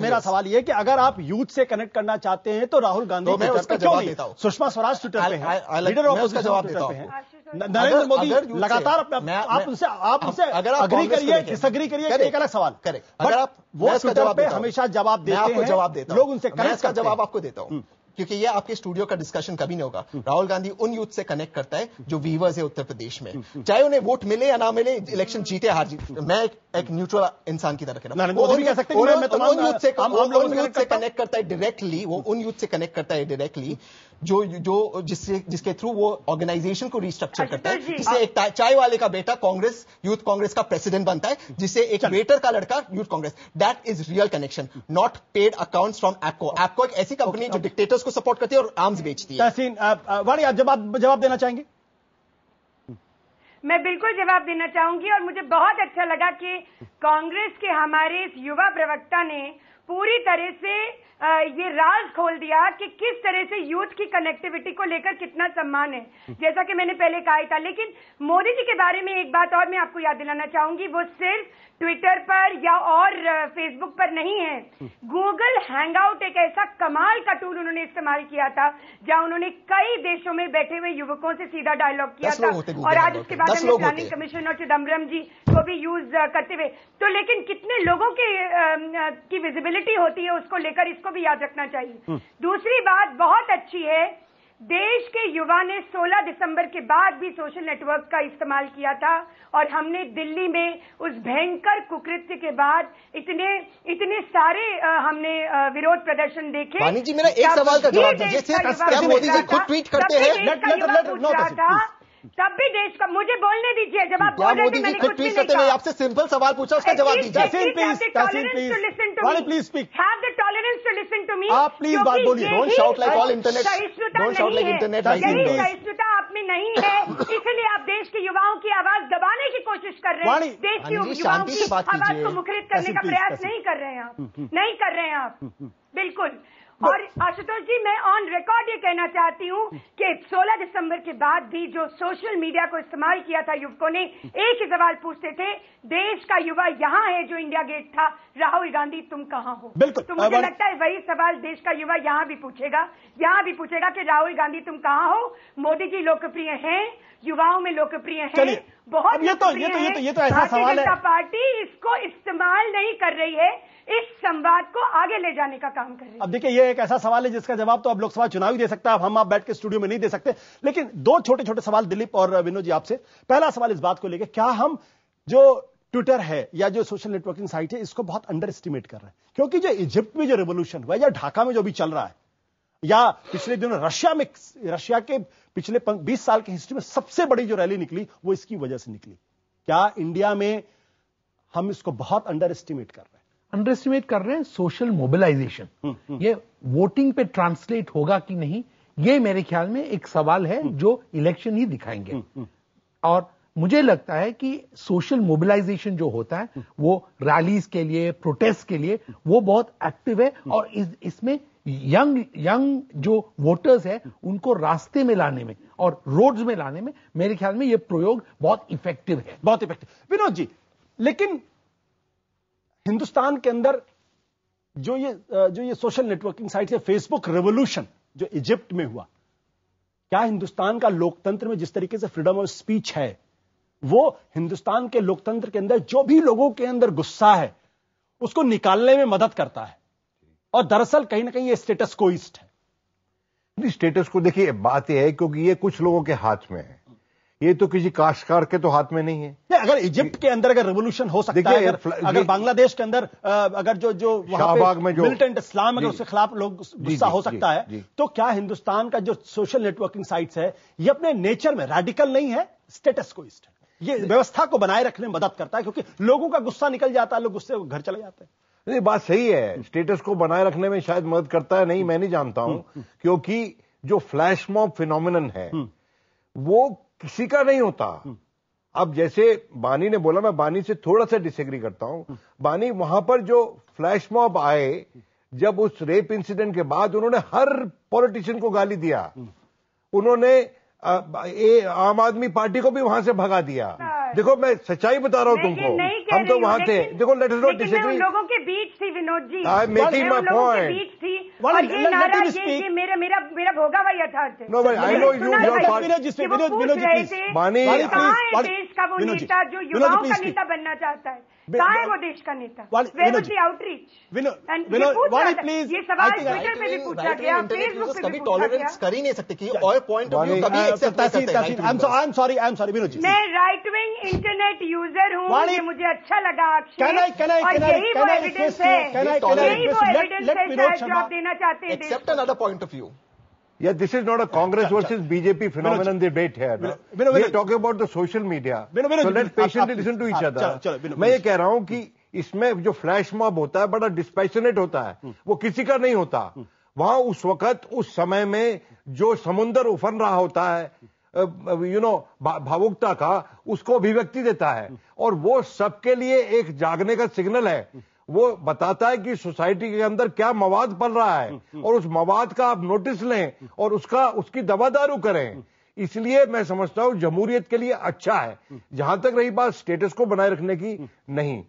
मेरा सवाल ये कि अगर आप यूथ से कनेक्ट करना चाहते हैं तो राहुल गांधी सुषमा स्वराज ट्विटर पे है, लीडर ऑफ उसका जवाब देता हूं। नरेंद्र मोदी लगातार आप उनसे अग्री करिए, डिसएग्री करिए, एक अलग सवाल। करेक्ट। अगर आप वो ट्विटर पे हमेशा जवाब देते हैं, आपको जवाब देता हूं, लोग उनसे कनेक्ट करते हैं। जवाब आपको देता हूं क्योंकि ये आपके स्टूडियो का डिस्कशन कभी नहीं होगा। राहुल गांधी उन यूथ से कनेक्ट करता है जो वीवर्स है उत्तर प्रदेश में, चाहे उन्हें वोट मिले या ना मिले, इलेक्शन जीते हार जीते। मैं एक न्यूट्रल इंसान की तरह कह रहा हूं। उन यूथ से कनेक्ट करता है डायरेक्टली, वो उन यूथ से कनेक्ट करता है डायरेक्टली जो जिसके थ्रू वो ऑर्गेनाइजेशन को रिस्ट्रक्चर करता है, जिससे एक चाय वाले का बेटा कांग्रेस यूथ कांग्रेस का प्रेसिडेंट बनता है, जिससे एक वेटर का लड़का Youth Congress. That is real connection, not paid accounts from APCO. APCO एक ऐसी कंपनी जो डिक्टेटर्स को सपोर्ट करती है और आर्म्स बेचती है। तहसीन वाणी, आप जवाब देना चाहेंगे? मैं बिल्कुल जवाब देना चाहूंगी और मुझे बहुत अच्छा लगा कि कांग्रेस के हमारे इस युवा प्रवक्ता ने पूरी तरह से ये राज खोल दिया कि किस तरह से यूथ की कनेक्टिविटी को लेकर कितना सम्मान है, जैसा कि मैंने पहले कहा था। लेकिन मोदी जी के बारे में एक बात और मैं आपको याद दिलाना चाहूंगी, वो सिर्फ ट्विटर पर या और फेसबुक पर नहीं है। गूगल हैंगआउट एक ऐसा कमाल का टूल उन्होंने इस्तेमाल किया था, जहां उन्होंने कई देशों में बैठे हुए युवकों से सीधा डायलॉग किया था, और आज उसके बाद में प्लानिंग कमीशन और चिदम्बरम जी को भी यूज करते हुए। तो लेकिन कितने लोगों की विजिबिलिटी होती है उसको लेकर, इसको भी याद रखना चाहिए। दूसरी बात बहुत अच्छी है, देश के युवा ने 16 दिसंबर के बाद भी सोशल नेटवर्क का इस्तेमाल किया था, और हमने दिल्ली में उस भयंकर कुकृत्य के बाद इतने सारे हमने विरोध प्रदर्शन देखे। वाणी जी, मेरा एक सवाल का जवाब दीजिए, क्या मोदी जी खुद ट्वीट करते हैं? तब भी देश का, मुझे बोलने दीजिए, जब आप बोल रहे थे मैंने कुछ भी नहीं कहा। आपसे सिंपल सवाल पूछा, उसका जवाब दीजिए। Please speak. Have the tolerance to listen to me. आप प्लीज बात बोलिए। Don't shout like all internet, don't shout like internet. यही सहिष्णुता आप में नहीं है, इसलिए आप देश के युवाओं की आवाज दबाने की कोशिश कर रहे हैं। देश के युवाओं की आवाज को मुखरित करने का प्रयास नहीं कर रहे हैं आप, नहीं कर रहे हैं आप, बिल्कुल। और आशुतोष जी, मैं ऑन रिकॉर्ड ये कहना चाहती हूँ कि 16 दिसंबर के बाद भी जो सोशल मीडिया को इस्तेमाल किया था युवकों ने, एक ही सवाल पूछते थे, देश का युवा यहाँ है जो इंडिया गेट था, राहुल गांधी तुम कहाँ हो? बिल्कुल। तो मुझे लगता है वही सवाल देश का युवा यहाँ भी पूछेगा कि राहुल गांधी तुम कहाँ हो? मोदी जी लोकप्रिय हैं, युवाओं में लोकप्रिय हैं, बहुत लोकप्रिय हैं। भारतीय जनता पार्टी इसको इस्तेमाल नहीं कर रही है, इस संवाद को आगे ले जाने का काम कर रही है। अब देखिए, ये एक ऐसा सवाल है जिसका जवाब तो अब लोकसभा चुनाव ही दे सकता है, हम आप बैठ के स्टूडियो में नहीं दे सकते। लेकिन दो छोटे छोटे सवाल दिलीप और विनोद जी आपसे। पहला सवाल इस बात को लेकर, क्या हम जो ट्विटर है या जो सोशल नेटवर्किंग साइट है इसको बहुत अंडर एस्टिमेट कर रहे हैं? क्योंकि जो इजिप्ट में जो रेवोल्यूशन हुआ या ढाका में जो भी चल रहा है, या पिछले दिनों रशिया के पिछले 20 साल की हिस्ट्री में सबसे बड़ी जो रैली निकली वो इसकी वजह से निकली। क्या इंडिया में हम इसको बहुत अंडर एस्टिमेट कर रहे हैं? अंडर एस्टिमेट कर रहे हैं सोशल मोबिलाइजेशन। ये वोटिंग पे ट्रांसलेट होगा कि नहीं, ये मेरे ख्याल में एक सवाल है जो इलेक्शन ही दिखाएंगे। और मुझे लगता है कि सोशल मोबिलाइजेशन जो होता है वो रैलीज के लिए, प्रोटेस्ट के लिए, वो बहुत एक्टिव है। और इसमें यंग जो वोटर्स है उनको रास्ते में लाने में और रोड्स में लाने में मेरे ख्याल में ये प्रयोग बहुत इफेक्टिव है, बहुत इफेक्टिव। विनोद जी, लेकिन हिंदुस्तान के अंदर जो ये सोशल नेटवर्किंग साइट है, फेसबुक रेवोल्यूशन जो इजिप्ट में हुआ, क्या हिंदुस्तान का लोकतंत्र में जिस तरीके से फ्रीडम ऑफ स्पीच है, वो हिंदुस्तान के लोकतंत्र के अंदर जो भी लोगों के अंदर गुस्सा है उसको निकालने में मदद करता है? और दरअसल कहीं ना कहीं ये स्टेटस कोइस्ट है। स्टेटस को देखिए, बात यह है क्योंकि ये कुछ लोगों के हाथ में है, ये तो किसी काश्तकार के तो हाथ में नहीं है। अगर इजिप्ट के अंदर अगर रेवोल्यूशन हो सकता है, अगर बांग्लादेश के अंदर अगर जो शाहबाग में जो मिलिटेंट इस्लाम अगर उसके खिलाफ लोग गुस्सा हो सकता है, तो क्या हिंदुस्तान का जो सोशल नेटवर्किंग साइट्स है ये अपने नेचर में रेडिकल नहीं है, स्टेटस कोइस्ट है? ये व्यवस्था को बनाए रखने में मदद करता है, क्योंकि लोगों का गुस्सा निकल जाता है, लोग गुस्से घर चले जाते हैं। नहीं, बात सही है, स्टेटस को बनाए रखने में शायद मदद करता है, नहीं मैं नहीं जानता हूं, क्योंकि जो फ्लैश मॉब फिनोमिनन है वो किसी का नहीं होता। अब जैसे बानी ने बोला, मैं बानी से थोड़ा सा डिसएग्री करता हूं। बानी, वहां पर जो फ्लैश मॉब आए, जब उस रेप इंसिडेंट के बाद उन्होंने हर पॉलिटिशियन को गाली दिया, उन्होंने आम आदमी पार्टी को भी वहां से भगा दिया। देखो, मैं सच्चाई बता रहा हूं तुमको, हम तो वहां थे। देखो, लेट अस नॉट डिसएग्री, लोगों के बीच थी Vinod ji, making my point थी, और ये नारा ये मेरा भोगा हुआ यथार्थ है। नो भाई, I know you your part. Vinod ji, बानी, देश का वो नेता जो युवाओं का नेता बनना चाहता है? कहाँ है वो देश का नेता? Where was the outreach? ये सवाल ट्विटर पे भी पूछा गया, फेसबुक पे भी पूछा गया। कर ही नहीं सकते कि और पॉइंट ऑफ व्यू कभी एक्सेप्ट नहीं करते। I am sorry Vinod ji. मैं राइट विंग इंटरनेट यूजर हूँ, ये मुझे अच्छा लगा अक्षय, और यही वो एविडेंस है, यही वो एविडेंस है शायद जो आप देना चाहते हैं। Accept another point of view. Yeah, this is not a Congress versus BJP phenomenon debate here. We are talking about the social media. So let's patiently listen to each other. मैं ये कह रहा हूं कि इसमें जो फ्लैश मॉब होता है बड़ा डिस्पैशनेट होता है, वो किसी का नहीं होता। वहां उस वक्त उस समय में जो समुंदर उफन रहा होता है भावुकता का, उसको अभिव्यक्ति देता है, और वो सबके लिए एक जागने का सिग्नल है। वो बताता है कि सोसाइटी के अंदर क्या मवाद पल रहा है, और उस मवाद का आप नोटिस लें और उसकी दवा दारू करें। इसलिए मैं समझता हूं जमहूरियत के लिए अच्छा है। जहां तक रही बात स्टेटस को बनाए रखने की, नहीं,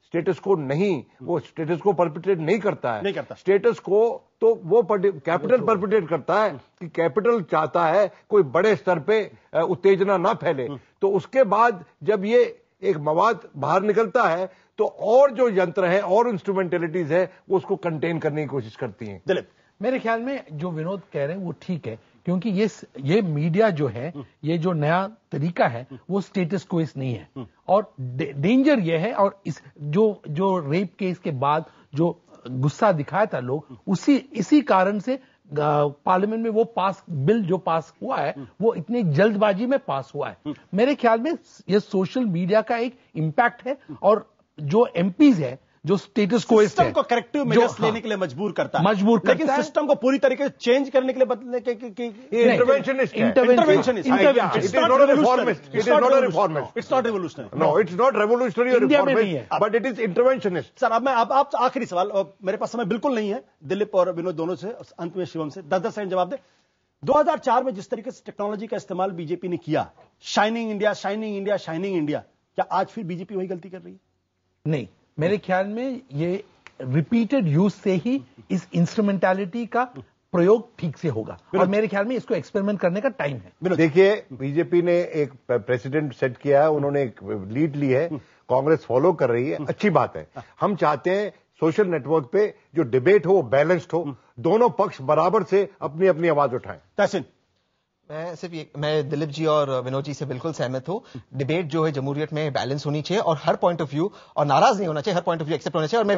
स्टेटस को नहीं, वो स्टेटस को परपिट्रेट नहीं करता है। स्टेटस को तो वो कैपिटल परपिट्रेट करता है कि कैपिटल चाहता है कोई बड़े स्तर पे उत्तेजना ना फैले। तो उसके बाद जब ये एक मवाद बाहर निकलता है तो और जो यंत्र है और इंस्ट्रूमेंटेलिटीज है वो उसको कंटेन करने की कोशिश करती हैं। दिलीप, मेरे ख्याल में जो विनोद कह रहे हैं वो ठीक है, क्योंकि ये मीडिया जो है, ये जो नया तरीका है वो स्टेटस क्वेस नहीं है, और डेंजर ये है। और इस जो रेप केस के बाद जो गुस्सा दिखाया था लोग, इसी कारण से पार्लियामेंट में वो बिल जो पास हुआ है वो इतनी जल्दबाजी में पास हुआ है। मेरे ख्याल में ये सोशल मीडिया का एक इम्पैक्ट है, और जो एमपीज है जो स्टेटस को सिस्टम को करेक्टिव मेजर्स लेने के लिए मजबूर करता है, लेकिन सिस्टम को पूरी तरीके से चेंज करने के लिए बदलने के interventionist but it is interventionist. Sir, अब मैं आप आखिरी सवाल, मेरे पास समय बिल्कुल नहीं है, दिलीप और विनोद दोनों से, अंत में शिवम से 10 सेकंड जवाब दे। 2004 में जिस तरीके से टेक्नोलॉजी का इस्तेमाल बीजेपी ने किया, shining India, shining India, shining India, क्या आज फिर बीजेपी वही गलती कर रही है? नहीं, मेरे ख्याल में ये रिपीटेड यूज से ही इस इंस्ट्रूमेंटालिटी का प्रयोग ठीक से होगा, और मेरे ख्याल में इसको एक्सपेरिमेंट करने का टाइम है। देखिए, बीजेपी ने एक प्रेसिडेंट सेट किया है, उन्होंने एक लीड ली है, कांग्रेस फॉलो कर रही है, अच्छी बात है। हम चाहते हैं सोशल नेटवर्क पे जो डिबेट हो वो बैलेंस्ड हो, दोनों पक्ष बराबर से अपनी अपनी आवाज उठाएं। तहसीन, मैं दिलीप जी और विनोद जी से बिल्कुल सहमत हूं। डिबेट जो है जमहूरियत में बैलेंस होनी चाहिए, और हर पॉइंट ऑफ व्यू, और नाराज नहीं होना चाहिए, हर पॉइंट ऑफ व्यू एक्सेप्ट होना चाहिए। और मैं